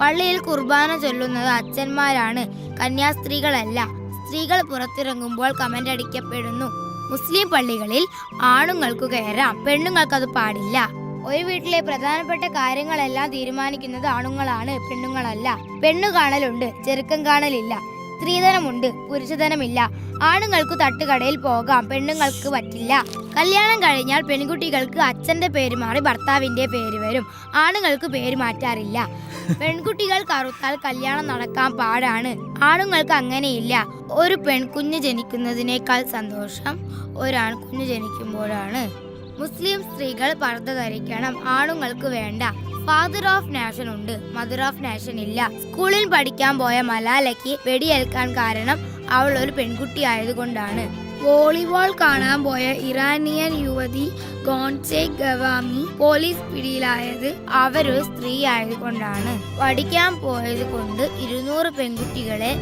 F: പള്ളിയിൽ കുർബാന ചൊല്ലുന്നത് അച്ഛന്മാരാണ്, കന്യാസ്ത്രീകളല്ല. സ്ത്രീകൾ പുറത്തിറങ്ങുമ്പോൾ കമന്റ് അടിക്കപ്പെടുന്നു. മുസ്ലിം പള്ളികളിൽ ആണുങ്ങൾക്ക് കയറാം, പെണ്ണുങ്ങൾക്കത് പാടില്ല. ഒരു വീട്ടിലെ പ്രധാനപ്പെട്ട കാര്യങ്ങളെല്ലാം തീരുമാനിക്കുന്നത് ആണുങ്ങളാണ്, പെണ്ണുങ്ങളല്ല. പെണ്ണു കാണലുണ്ട്, ചെറുക്കം കാണലില്ല. സ്ത്രീധനമുണ്ട്, പുരുഷധനമില്ല. ആണുങ്ങൾക്ക് തട്ടുകടയിൽ പോകാം, പെണ്ണുങ്ങൾക്ക് പറ്റില്ല. കല്യാണം കഴിഞ്ഞാൽ പെൺകുട്ടികൾക്ക് അച്ഛന്റെ പേര് മാറി ഭർത്താവിന്റെ പേര് വരും, ആണുങ്ങൾക്ക് പേര് മാറ്റാറില്ല. പെൺകുട്ടികൾ കറുത്താൽ കല്യാണം നടക്കാൻ പാടാണ്, ആണുങ്ങൾക്ക് അങ്ങനെയില്ല. ഒരു പെൺകുഞ്ഞ് ജനിക്കുന്നതിനേക്കാൾ സന്തോഷം ഒരാൺകുഞ്ഞ് ജനിക്കുമ്പോഴാണ്. മുസ്ലിം സ്ത്രീകൾ പർദ്ദ ധരിക്കണം, ആണുങ്ങൾക്ക് വേണ്ട. ഫാദർ ഓഫ് നാഷൻ ഉണ്ട്, മദർ ഓഫ് നാഷൻ ഇല്ല. സ്കൂളിൽ പഠിക്കാൻ പോയ മലാലയ്ക്ക് വെടിയേൽക്കാൻ കാരണം അവൾ ഒരു പെൺകുട്ടി ആയതുകൊണ്ടാണ്. വോളിബോൾ കാണാൻ പോയ ഇറാനിയൻ യുവതി ഗോൺസെ ഗവാമി പോലീസ് പിടിയിലായത് അവരൊരു സ്ത്രീ ആയതുകൊണ്ടാണ്. പഠിക്കാൻ പോയത് കൊണ്ട് 200 പെൺകുട്ടികളെ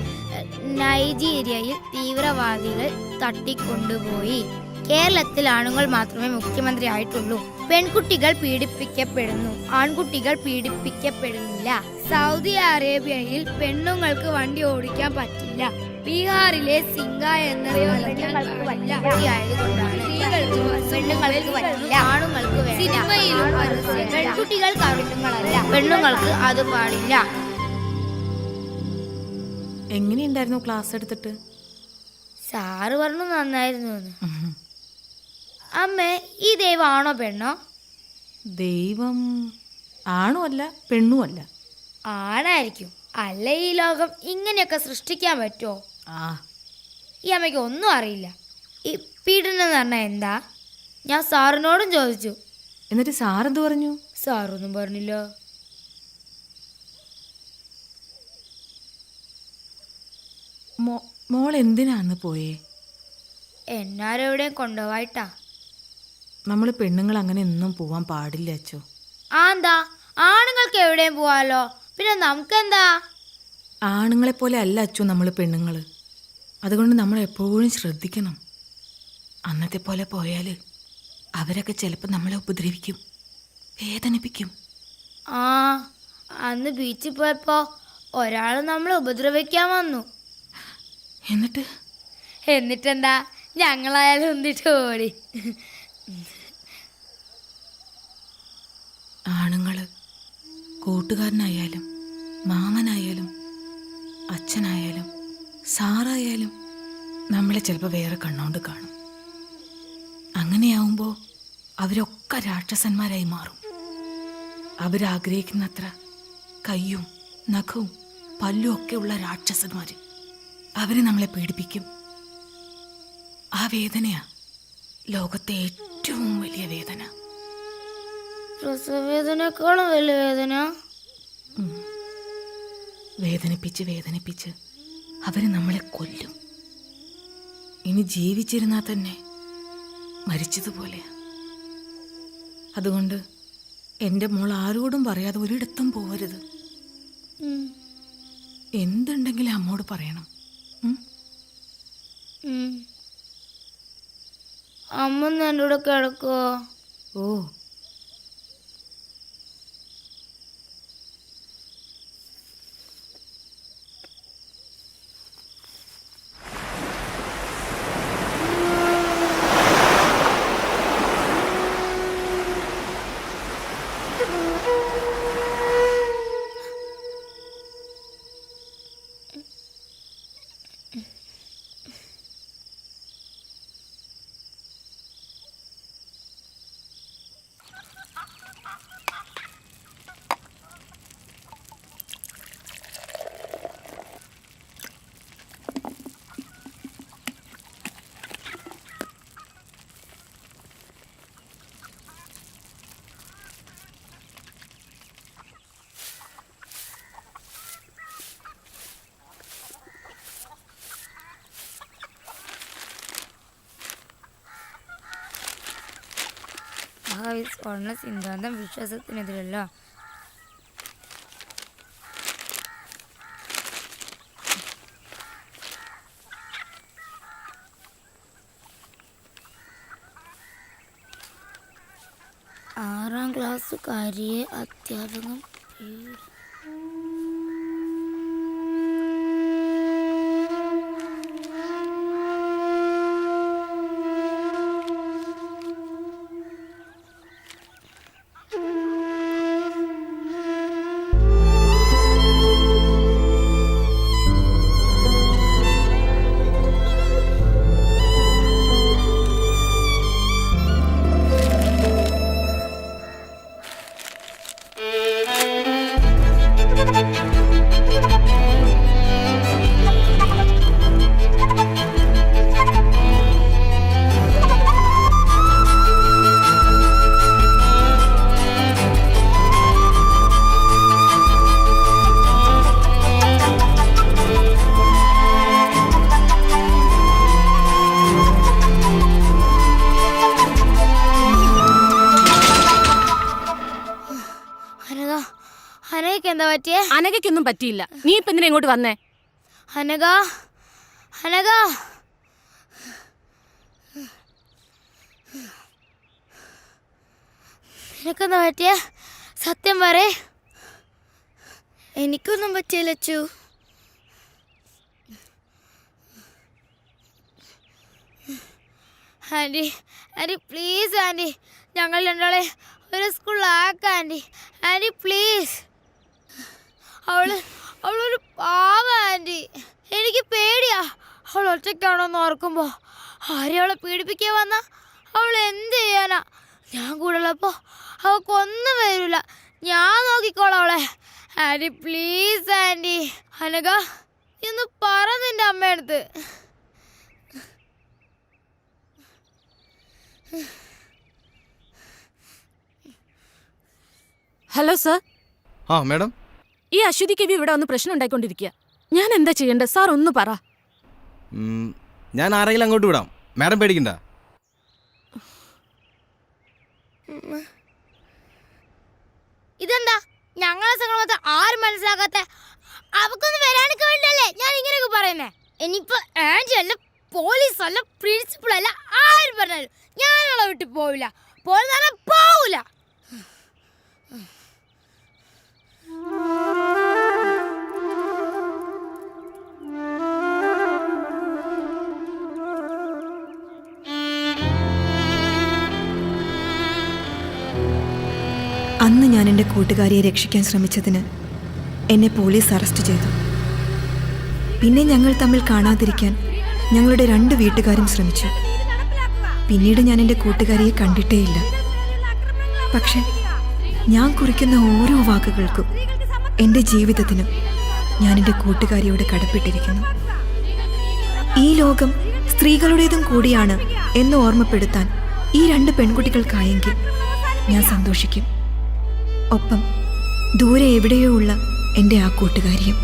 F: നൈജീരിയയിൽ തീവ്രവാദികൾ തട്ടിക്കൊണ്ടുപോയി. കേരളത്തിൽ ആണുങ്ങൾ മാത്രമേ മുഖ്യമന്ത്രി ആയിട്ടുള്ളൂ. പെൺകുട്ടികൾ പീഡിപ്പിക്കപ്പെടുന്നു, ആൺകുട്ടികൾ പീഡിപ്പിക്കപ്പെടുന്നില്ല. സൗദി അറേബ്യയിൽ പെണ്ണുങ്ങൾക്ക് വണ്ടി ഓടിക്കാൻ പറ്റില്ല. ബീഹാറിലെ സിംഗ എന്നറിയപ്പെടുന്നത് പെണ്ണുങ്ങൾക്ക് പറ്റില്ല, ആണുങ്ങൾക്ക് വേണ്ട. സിനിമയിലും പെൺകുട്ടികൾ കറുത്തുങ്ങളല്ല, പെണ്ണുങ്ങൾക്ക് അത് പാടില്ല.
E: എങ്ങനെയുണ്ടായിരുന്നു ക്ലാസ് എടുത്തിട്ട്?
F: സാറ് പറഞ്ഞു നന്നായിരുന്നു. അമ്മേ, ഈ ദൈവമാണോ പെണ്ണോ?
E: ദൈവം ആണും അല്ല പെണ്ണും അല്ല.
F: ആണായിരിക്കും, അല്ല ഈ ലോകം ഇങ്ങനെയൊക്കെ സൃഷ്ടിക്കാൻ പറ്റുമോ? ഈ അമ്മയ്ക്ക് ഒന്നും അറിയില്ല. ഈ പീഡനം എന്ന് പറഞ്ഞാൽ എന്താ? ഞാൻ സാറിനോടും ചോദിച്ചു.
E: എന്നിട്ട് സാറെന്ത് പറഞ്ഞു?
F: സാറൊന്നും പറഞ്ഞില്ല.
E: മോൾ എന്തിനാന്ന് പോയേ?
F: എന്നാരെവിടെയും കൊണ്ടുപോയിട്ടാ.
E: നമ്മൾ പെണ്ണുങ്ങൾ അങ്ങനെ ഒന്നും പോവാൻ പാടില്ല അച്ചോ.
F: എന്താ, ആണുങ്ങൾക്ക് എവിടെയും പോവാലോ, പിന്നെ നമുക്കെന്താ?
E: ആണുങ്ങളെ പോലെ അല്ല അച്ചു നമ്മൾ പെണ്ണുങ്ങൾ. അതുകൊണ്ട് നമ്മൾ എപ്പോഴും ശ്രദ്ധിക്കണം. അന്നത്തെ പോലെ പോയാൽ അവരൊക്കെ ചിലപ്പോൾ നമ്മളെ ഉപദ്രവിക്കും, വേദനിപ്പിക്കും.
F: അന്ന് ബീച്ചിൽ പോയപ്പോ ഒരാൾ നമ്മളെ ഉപദ്രവിക്കാൻ വന്നു. എന്നിട്ടെന്താ, ഞങ്ങളായാലും ഒന്നിട്ട് ഓടി.
E: ആണുങ്ങൾ കൂട്ടുകാരനായാലും മാമനായാലും അച്ഛനായാലും സാറായാലും നമ്മളെ ചിലപ്പോൾ വേറെ കണ്ണോണ്ട് കാണും. അങ്ങനെയാവുമ്പോൾ അവരൊക്കെ രാക്ഷസന്മാരായി മാറും. അവരാഗ്രഹിക്കുന്നത്ര കയ്യും നഖവും പല്ലും ഒക്കെ ഉള്ള രാക്ഷസന്മാർ അവരെ നമ്മളെ പീഡിപ്പിക്കും. ആ വേദനയാ ലോകത്തെ ഏറ്റവും വലിയ വേദന.
F: പ്രസവവേദനേക്കാളും വലിയ വേദന.
E: വേദനിപ്പിച്ച് വേദനിപ്പിച്ച് അവര് നമ്മളെ കൊല്ലും. ഇനി ജീവിച്ചിരുന്നാൽ തന്നെ മരിച്ചതുപോലെയാ. അതുകൊണ്ട് എൻ്റെ മോൾ ആരോടും പറയാതെ ഒരിടത്തും പോവരുത്. എന്തുണ്ടെങ്കിലും അമ്മോട് പറയണം.
F: അമ്മ എൻ്റെ കൂടെ കിടക്കുവോ?
E: ഓ,
F: ഈ സ്വർണ്ണ സിദ്ധാന്തം വിശ്വാസത്തിനെതിരല്ല. ആറാം ക്ലാസ്സുകാരിയെ അധ്യാപകൻ അനഘയ്ക്ക് എന്താ പറ്റിയേ?
H: അനഘയ്ക്കൊന്നും പറ്റിയില്ല. നീ ഇപ്പൊ എന്തിനാ ഇങ്ങോട്ട് വന്നേ?
F: അനഘ അനഘ നിനക്കെന്താ പറ്റിയേ? സത്യം പറ. എനിക്കൊന്നും പറ്റിയില്ല Achu. Aunty aunty please aunty, ഞങ്ങൾ രണ്ടാളെ ഒരു സ്കൂളിലാക്കാം ആൻറ്റി. Aunty please. അവളൊരു പാവ ആൻറ്റി. എനിക്ക് പേടിയാ അവൾ ഒറ്റയ്ക്കാണോന്ന് ഓർക്കുമ്പോൾ. ആരെയും അവളെ പീഡിപ്പിക്കാൻ വന്നാ അവൾ എന്ത് ചെയ്യാനാ? ഞാൻ കൂടെ ഉള്ളപ്പോൾ അവൾക്കൊന്നും വരില്ല. ഞാൻ നോക്കിക്കോളാം അവളെ. Anti please anti. അനഘ ഇന്ന് പറ നിന്റെ അമ്മയടുത്ത്.
H: Hello sir.
P: ആ മാഡം,
H: ഈ അശ്വതി കവി ഇവിടെ വന്ന് പ്രശ്നം ഉണ്ടായിക്കൊണ്ടിരിക്കുക. ഞാൻ എന്താ ചെയ്യേണ്ടത് സാർ? ഒന്ന് പറ.
P: ഞാൻ ആരെങ്കിലും അങ്ങോട്ട് വിടാം, മാഡം പേടിക്കണ്ട.
F: ഇതെന്താ ഞങ്ങളെ സംഘടന ആരും മനസ്സിലാക്കാത്ത? അവക്കൊന്നും വരാനൊക്കെ വേണ്ടല്ലേ ഞാൻ ഇങ്ങനെയൊക്കെ പറയുന്നേ. ഇനിയിപ്പോ ആന്റി അല്ല, പോലീസ് അല്ല, പ്രിൻസിപ്പൾ അല്ല, ആരും പറഞ്ഞാലും ഞാനവളെ വിട്ട് പോവില്ല. പോവില്ല.
A: അന്ന് ഞാൻ എൻ്റെ കൂട്ടുകാരിയെ രക്ഷിക്കാൻ ശ്രമിച്ചതിന് എന്നെ പോലീസ് അറസ്റ്റ് ചെയ്തു. പിന്നെ ഞങ്ങൾ തമ്മിൽ കാണാതിരിക്കാൻ ഞങ്ങളുടെ 2 വീട്ടുകാരും ശ്രമിച്ചു. പിന്നീട് ഞാൻ എൻ്റെ കൂട്ടുകാരിയെ കണ്ടിട്ടേയില്ല. പക്ഷെ ഞാൻ കുറിക്കുന്ന ഓരോ വാക്കുകൾക്കും, എൻ്റെ ജീവിതത്തിനും ഞാൻ എൻ്റെ കൂട്ടുകാരിയോട് കടപ്പെട്ടിരിക്കുന്നു. ഈ ലോകം സ്ത്രീകളുടേതും കൂടിയാണ് എന്ന് ഓർമ്മപ്പെടുത്താൻ ഈ 2 പെൺകുട്ടികൾക്കായെങ്കിൽ ഞാൻ സന്തോഷിക്കും. ഒപ്പം ദൂരെ എവിടെയോ ഉള്ള എൻ്റെ ആ കൂട്ടുകാരിയും.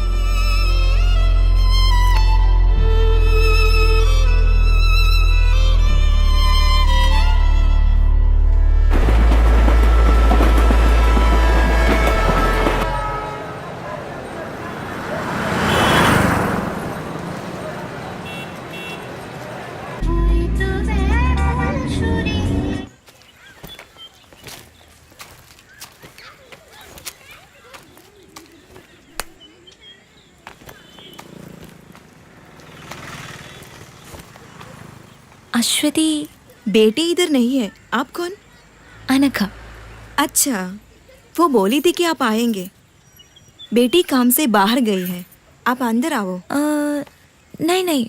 D: अश्वती
A: बेटी इधर नहीं है. आप कौन?
D: अनघा.
A: अच्छा, वो बोली थी कि आप आएंगे. बेटी काम से बाहर गई है, आप अंदर आओ.
D: नहीं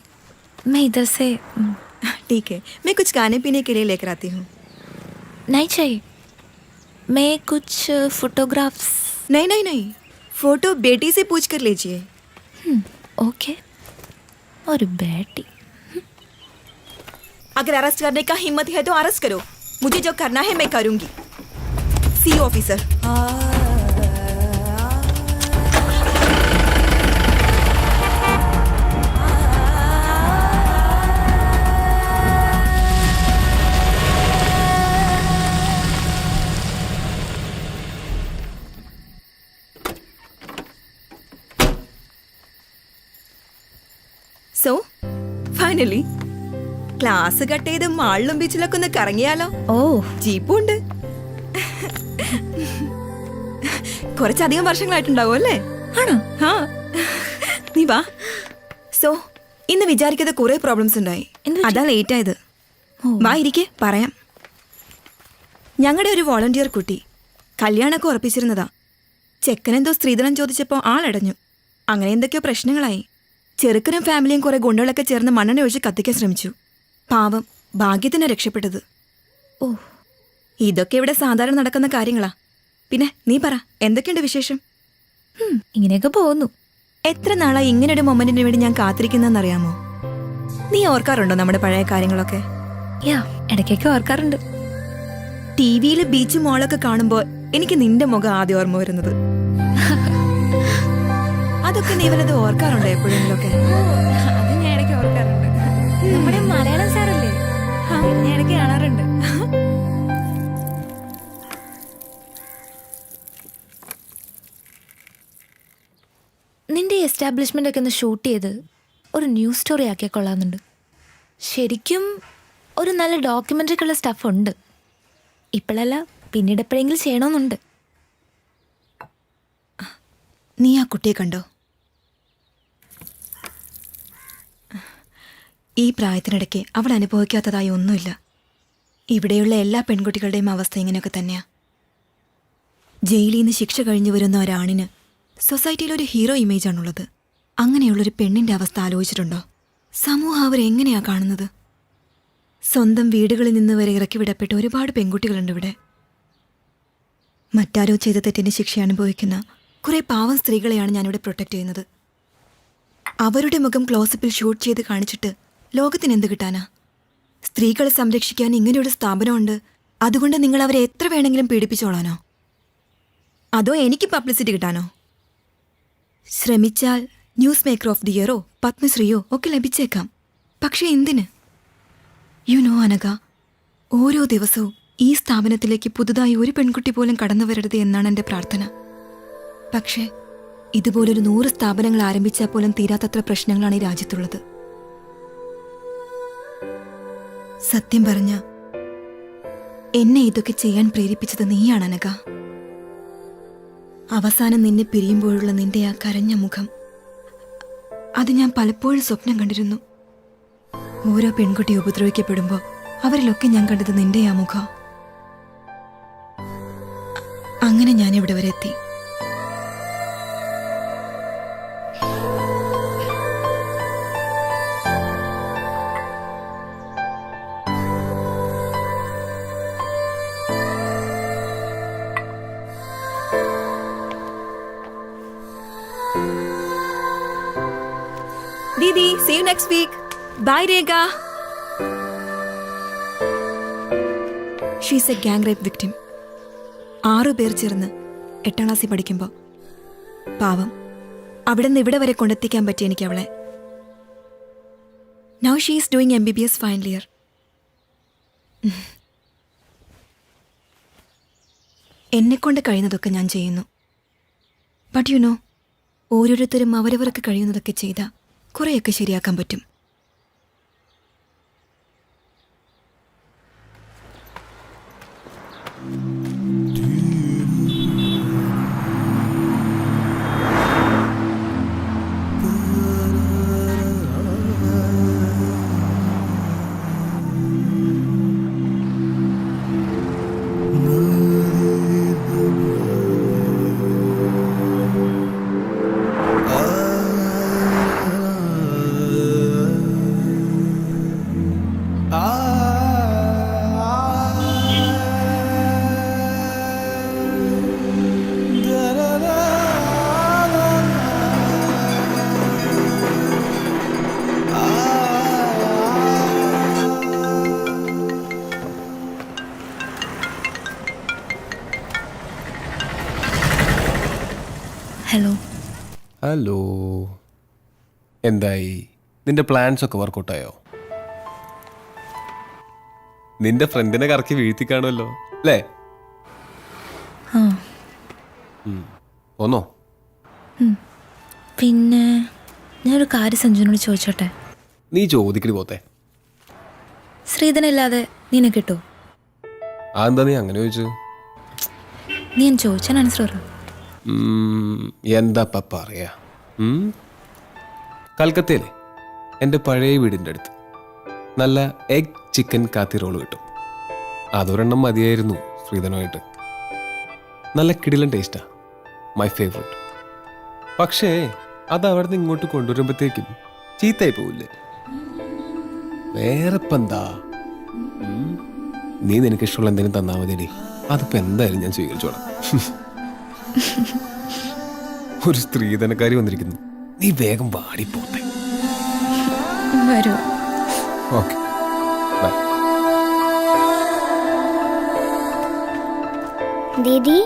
D: मैं इधर से.
A: ठीक है, मैं कुछ खाने पीने के लिए लेकर आती हूँ.
D: नहीं चाहिए, मैं कुछ फोटोग्राफ्स.
A: नहीं, फोटो बेटी से पूछ कर लीजिए.
D: ओके. और बेटी,
A: अगर अरेस्ट करने का हिम्मत है तो अरेस्ट करो. मुझे जो करना है मैं करूंगी. सी officer. So finally class cut ചെയ്ത് മാളിലും ബീച്ചിലൊക്കെ ഒന്ന് കറങ്ങിയാലോ?
D: ഓ,
A: ജീപ്പും ഉണ്ട്. കുറച്ചധികം വർഷങ്ങളായിട്ടുണ്ടാവും അല്ലേ?
D: ആണോ?
A: ആ, നീ വാ. സോ ഇന്ന് വിചാരിക്കാതെ കുറെ പ്രോബ്ലംസ് ഉണ്ടായി. അതാ ലേറ്റ് ആയത്. വാ ഇരിക്കെ, പറയാം. ഞങ്ങളുടെ ഒരു വോളണ്ടിയർ കുട്ടി കല്യാണമൊക്കെ ഉറപ്പിച്ചിരുന്നതാ. ചെക്കനെന്തോ സ്ത്രീധനം ചോദിച്ചപ്പോൾ ആളടഞ്ഞു. അങ്ങനെ എന്തൊക്കെയോ പ്രശ്നങ്ങളായി. ചെറുക്കനും ഫാമിലിയും കുറെ ഗുണ്ടകളൊക്കെ ചേർന്ന് മണ്ണെണ്ണ ഒഴിച്ച് കത്തിക്കാൻ ശ്രമിച്ചു. പാവം, ഭാഗ്യത്തിന് രക്ഷപ്പെട്ടത്.
D: ഓ,
A: ഇതൊക്കെ ഇവിടെ സാധാരണ നടക്കുന്ന കാര്യങ്ങളാ. പിന്നെ നീ പറ, എന്തൊക്കെയുണ്ട് വിശേഷം?
D: ഇങ്ങനെയൊക്കെ പോകുന്നു.
A: എത്ര നാളായി ഇങ്ങനൊരു മൊമെന്റിന് വേണ്ടി ഞാൻ കാത്തിരിക്കുന്നറിയാമോ? നീ ഓർക്കാറുണ്ടോ നമ്മുടെ പഴയ കാര്യങ്ങളൊക്കെ?
D: യാ, ഇടയ്ക്കൊക്കെ ഓർക്കാറുണ്ട്.
A: ടിവിയിൽ ബീച്ച് മോളൊക്കെ കാണുമ്പോൾ എനിക്ക് നിന്റെ മുഖം ആദ്യം ഓർമ്മ വരുന്നത്. അതൊക്കെ നീ വല്ലത് ഓർക്കാറുണ്ടോ എപ്പോഴെങ്കിലൊക്കെ?
D: അത് ഞാൻ ഇടയ്ക്ക് ഓർക്കാറുണ്ട്. നമ്മുടെ മലയാളം സാറല്ലേ, ഞാൻ ഇടയ്ക്ക് കാണാറുണ്ട്. നിന്റെ എസ്റ്റാബ്ലിഷ്മെന്റ് ഒക്കെ ഒന്ന് ഷൂട്ട് ചെയ്ത് ഒരു ന്യൂസ് സ്റ്റോറി ആക്കിയാൽ കൊള്ളാമെന്നുണ്ട്. ശരിക്കും ഒരു നല്ല ഡോക്യുമെൻ്ററിക്കുള്ള സ്റ്റഫ് ഉണ്ട്. ഇപ്പോഴല്ല, പിന്നീട് എപ്പോഴെങ്കിലും ചെയ്യണമെന്നുണ്ട്.
A: നീ ആ കുട്ടിയെ കണ്ടോ? ഈ പ്രായത്തിനിടയ്ക്ക് അവൾ അനുഭവിക്കാത്തതായി ഒന്നുമില്ല. ഇവിടെയുള്ള എല്ലാ പെൺകുട്ടികളുടെയും അവസ്ഥ ഇങ്ങനെയൊക്കെ തന്നെയാ. ജയിലിൽ നിന്ന് ശിക്ഷ കഴിഞ്ഞു വരുന്ന ഒരാണിന് സൊസൈറ്റിയിൽ ഒരു ഹീറോ ഇമേജാണുള്ളത്. അങ്ങനെയുള്ളൊരു പെണ്ണിൻ്റെ അവസ്ഥ ആലോചിച്ചിട്ടുണ്ടോ? സമൂഹം അവരെങ്ങനെയാ കാണുന്നത്? സ്വന്തം വീടുകളിൽ നിന്ന് വരെ ഇറക്കി വിടപ്പെട്ട ഒരുപാട് പെൺകുട്ടികളുണ്ട് ഇവിടെ. മറ്റാരോ ചെയ്ത തെറ്റിന് ശിക്ഷ അനുഭവിക്കുന്ന കുറേ പാവം സ്ത്രീകളെയാണ് ഞാനിവിടെ പ്രൊട്ടക്റ്റ് ചെയ്യുന്നത്. അവരുടെ മുഖം ക്ലോസപ്പിൽ ഷൂട്ട് ചെയ്ത് കാണിച്ചിട്ട് ലോകത്തിന് എന്ത് കിട്ടാനാ? സ്ത്രീകളെ സംരക്ഷിക്കാൻ ഇങ്ങനെയൊരു സ്ഥാപനമുണ്ട്, അതുകൊണ്ട് നിങ്ങൾ അവരെ എത്ര വേണമെങ്കിലും പീഡിപ്പിച്ചോളാനോ? അതോ എനിക്ക് പബ്ലിസിറ്റി കിട്ടാനോ? ശ്രമിച്ചാൽ ന്യൂസ് മേക്കർ ഓഫ് ദി ഇയറോ പത്മശ്രീയോ ഒക്കെ ലഭിച്ചേക്കാം. പക്ഷെ എന്തിന്? യു നോ അനഘ, ഓരോ ദിവസവും ഈ സ്ഥാപനത്തിലേക്ക് പുതുതായി ഒരു പെൺകുട്ടി പോലും കടന്നു വരരുത് എന്നാണ് എൻ്റെ പ്രാർത്ഥന. പക്ഷേ ഇതുപോലൊരു 100 സ്ഥാപനങ്ങൾ ആരംഭിച്ചാൽ പോലും തീരാത്തത്ര പ്രശ്നങ്ങളാണ് ഈ രാജ്യത്തുള്ളത്. സത്യം പറഞ്ഞ എന്നെ ഇതൊക്കെ ചെയ്യാൻ പ്രേരിപ്പിച്ചത് നീയാണ് അനഘ. അവസാനം നിന്നെ പിരിയുമ്പോഴുള്ള നിന്റെ ആ കരഞ്ഞ മുഖം, അത് ഞാൻ പലപ്പോഴും സ്വപ്നം കണ്ടിരുന്നു. ഓരോ പെൺകുട്ടി ഉപദ്രവിക്കപ്പെടുമ്പോൾ അവരിലൊക്കെ ഞാൻ കണ്ടത് നിന്റെ ആ മുഖം. അങ്ങനെ ഞാൻ ഇവിടെ വരെ എത്തി. Didi, see you next week. Bye, Rega. She's a gang rape victim. 6 പേർ ചേർന്ന് 8ാം ക്ലാസ്സിൽ പഠിക്കുമ്പോൾ പാവം അവിടെ നിന്ന് ഇവിടെ വരെ കൊണ്ടെത്തിക്കാൻ പറ്റി എനിക്ക് അവളെ. Now she is doing MBBS final year. എന്നെക്കൊണ്ട് കഴിയുന്നതൊക്കെ ഞാൻ ചെയ്യുന്നു. ബട്ട് യു നോ, ഓരോരുത്തരും അവരവർക്ക് കഴിയുന്നതൊക്കെ ചെയ്താൽ കുറേയൊക്കെ ശരിയാക്കാൻ പറ്റും.
D: ഹലോ.
C: ഹലോ, എന്തായി? നിന്റെ പ്ലാൻസ് ഒക്കെ വർക്കൗട്ടായോ? നിന്റെ ഫ്രണ്ടിനെ കറക്കി വീഴ്ത്തി കാണുമല്ലോ അല്ലേ?
D: പിന്നെ ഞാനൊരു കാര്യം സഞ്ജുവിനോട് ചോദിച്ചോട്ടെ?
C: നീ ചോദിക്കടി പോത്തെ.
D: ശ്രീധനല്ലാതെ നിന്നെ കിട്ടോ?
C: അതെന്താ നീ അങ്ങനെ ചോദിച്ചു?
D: നീ ഞാൻ ചോദിച്ചാൽ ആൻസർ പറ.
C: എന്താ പറയാ, കൽക്കത്തയിലെ എൻ്റെ പഴയ വീടിൻ്റെ അടുത്ത് നല്ല എഗ് ചിക്കൻ കാത്തി റോള് കിട്ടും. അതൊരെണ്ണം മതിയായിരുന്നു ശ്രീധനുമായിട്ട്. നല്ല കിടിലൻ ടേസ്റ്റാ, മൈ ഫേവറേറ്റ്. പക്ഷേ അത് അവിടെ നിന്ന് ഇങ്ങോട്ട് കൊണ്ടുവരുമ്പോഴത്തേക്കും ചീത്തയായി പോവില്ലേ? വേറെ ഇപ്പം എന്താ, നീ നിനക്ക് ഇഷ്ടമുള്ള എന്തെങ്കിലും തന്നാൽ മതിയടി, അതിപ്പോൾ എന്തായാലും ഞാൻ സ്വീകരിച്ചോളാം. ഒരു സ്ത്രീധനക്കാരി വന്നിരിക്കുന്നു, നീ വേഗം വാടിപ്പോത്തെ.
D: വരൂ.
C: Okay, by.
J: ദീദി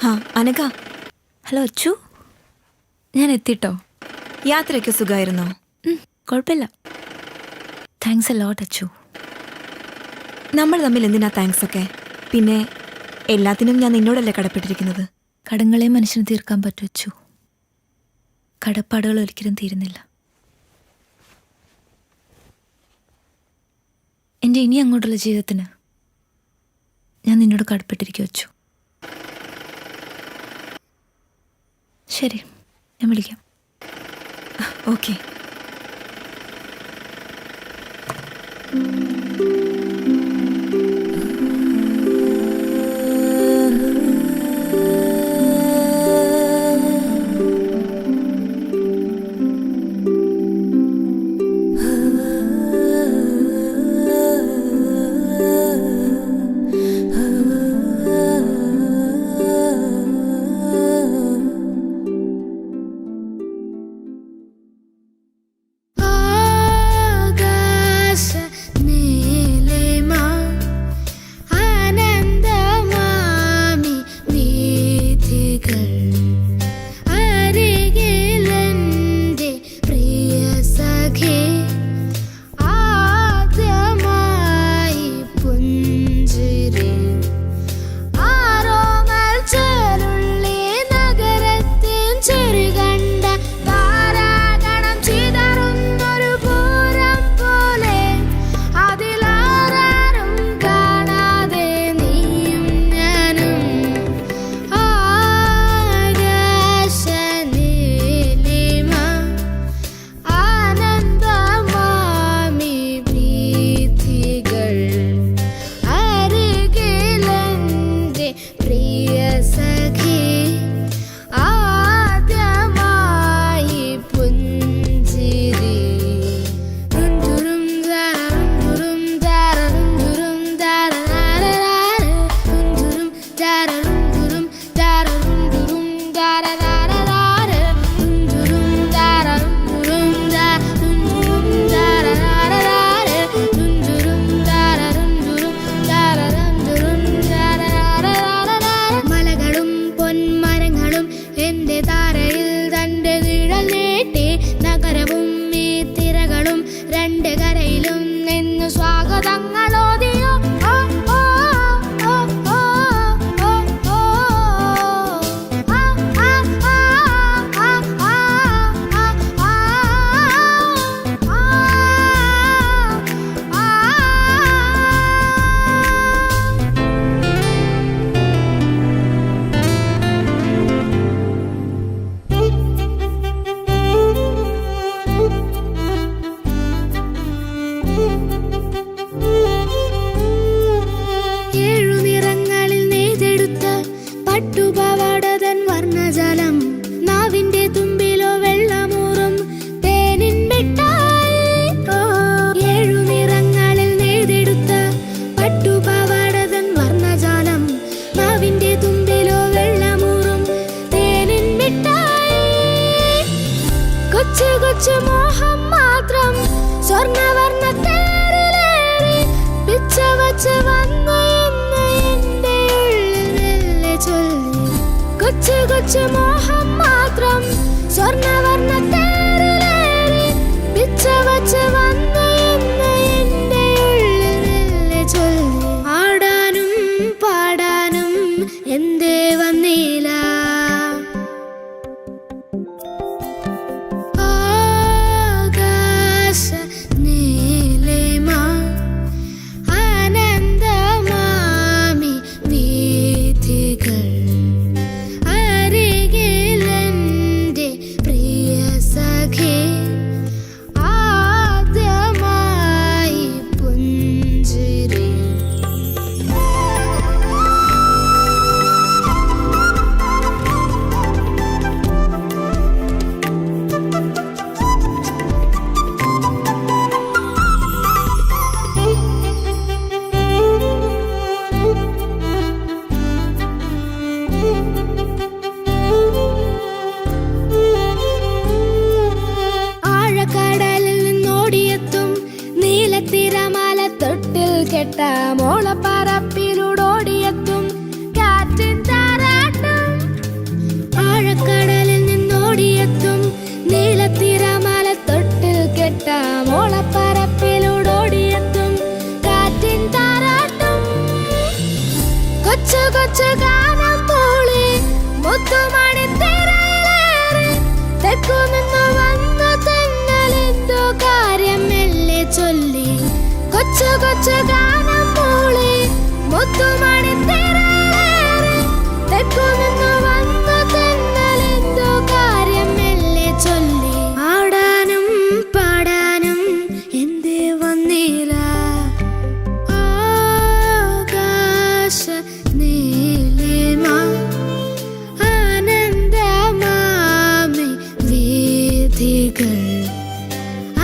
A: ആ അനഘ.
D: ഹലോ അച്ചു, ഞാൻ എത്തിട്ടോ.
A: യാത്രയൊക്കെ സുഖമായിരുന്നോ?
D: കുഴപ്പമില്ല. Thanks a lot Achu.
A: നമ്മൾ തമ്മിൽ എന്തിനാ താങ്ക്സ് ഒക്കെ? പിന്നെ എല്ലാത്തിനും ഞാൻ നിന്നോടല്ലേ കടപ്പെട്ടിരിക്കുന്നത്.
D: കടങ്ങളെ മനുഷ്യന് തീർക്കാൻ പറ്റും അച്ചു, കടപ്പാടുകൾ ഒരിക്കലും തീരുന്നില്ല. എൻ്റെ ഇനി അങ്ങോട്ടുള്ള ജീവിതത്തിന് ഞാൻ നിന്നോട് കടപ്പെട്ടിരിക്കും അച്ചു. ശരി, ഞാൻ വിളിക്കാം.
A: ഓക്കെ.
J: ആകാശ നീ കൊച്ചു കൊച്ചു മോഹം മാത്രം സ്വർണ്ണവർണ്ണ തേരിലേറി പിച്ച വച്ച് വന്ന് ഇന്ന് എന്റെ ഉള്ളിൽ മെല്ലെ ചൊല്ലി ആടാനും പാടാനും എന്തേ വന്നില്ല ആകാശ നീലിമ ആനന്ദമാമി വീഥികൾ അരികിലെന്റെ പ്രിയ സഖി ആദ്യമായി പുഞ്ചിരി ആഴക്കടലിൽ നിന്നോടിയെത്തും നീലത്തിരമാല തൊട്ടിൽ കെട്ട മോളപ്പറപ്പിലൂടോടിയെത്തും കാറ്റിൻ താരാട്ടം ആഴക്കടലിൽ നിന്നോടിയെത്തും നീലത്തിരമാല തൊട്ടിൽ കെട്ട മോളപ്പറപ്പിലൂടോടിയെത്തും കാറ്റിൻ താരാട്ടം കൊച്ചു കൊച്ചു ഗാനം മൂളി മുത്തുമണി തിരയിലേറി തെക്കു നിന്നു വന്ന തെന്നലെന്തോ കാര്യം മെല്ലെ ചൊല്ലി കൊച്ചു കൊച്ചു ഗാനം മൂളി മുത്തുമണി തിരയിലേറി തെക്കു നിന്നു വന്ന തെന്നലെന്തോ കാര്യം മെല്ലെ ചൊല്ലി ആടാനും പാടാനും എന്തേ വന്നില്ല ആകാശ നീലിമ ആനന്ദമാമി വീഥികൾ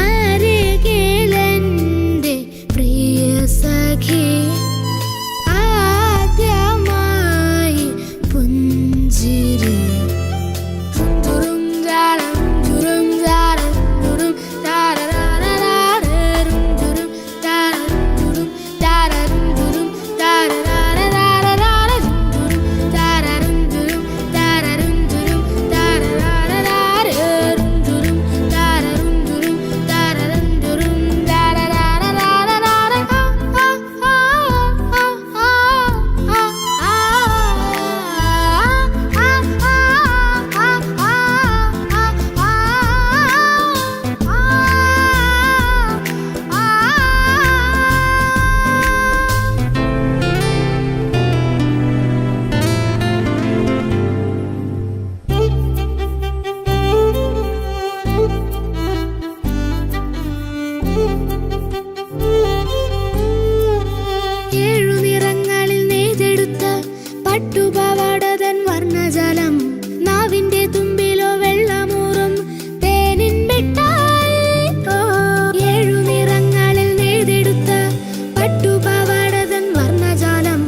J: അരികിലെന്റെ പ്രിയ സഖി ആദ്യമായി പുഞ്ചിരി തുറും ജാരം തുറും ജാരം തുറും താരരാരരാരം തുറും താരം തുറും താരം തുറും താരരാരരാരം തുറും താരം തുറും താരം തുറും താരരാരരാരം തുറും താരം തുറും താരം തുറും താരരാരരാരം ഏഴു നിറങ്ങളിൽ നെയ്തെടുത്ത പട്ടുപാവാടതൻ വർണ്ണജലം നാവിന്റെ തുമ്പിലോ വെള്ളമൂറും തേനിൻ മിഠായി ഏഴു നിറങ്ങളിൽ നെയ്തെടുത്ത പട്ടുപാവാടതൻ വർണ്ണജാലം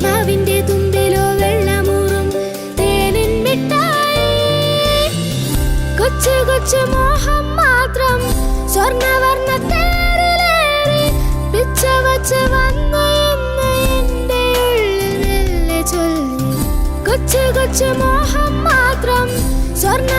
J: നാവിന്റെ തുമ്പിലോ വെള്ളമൂറും തേനിൻ മിഠായി കൊച്ചു കൊച്ചു മോഹം മാത്രം സ്വർണ്ണവർണ്ണ തേരിലേറി പിച്ച വച്ച് വന്ന് ഇന്ന് എന്റെ ഉള്ളിൽ മെല്ലെ ചൊല്ലി കൊച്ചു കൊച്ചു മോഹം മാത്രം സ്വർണ്ണ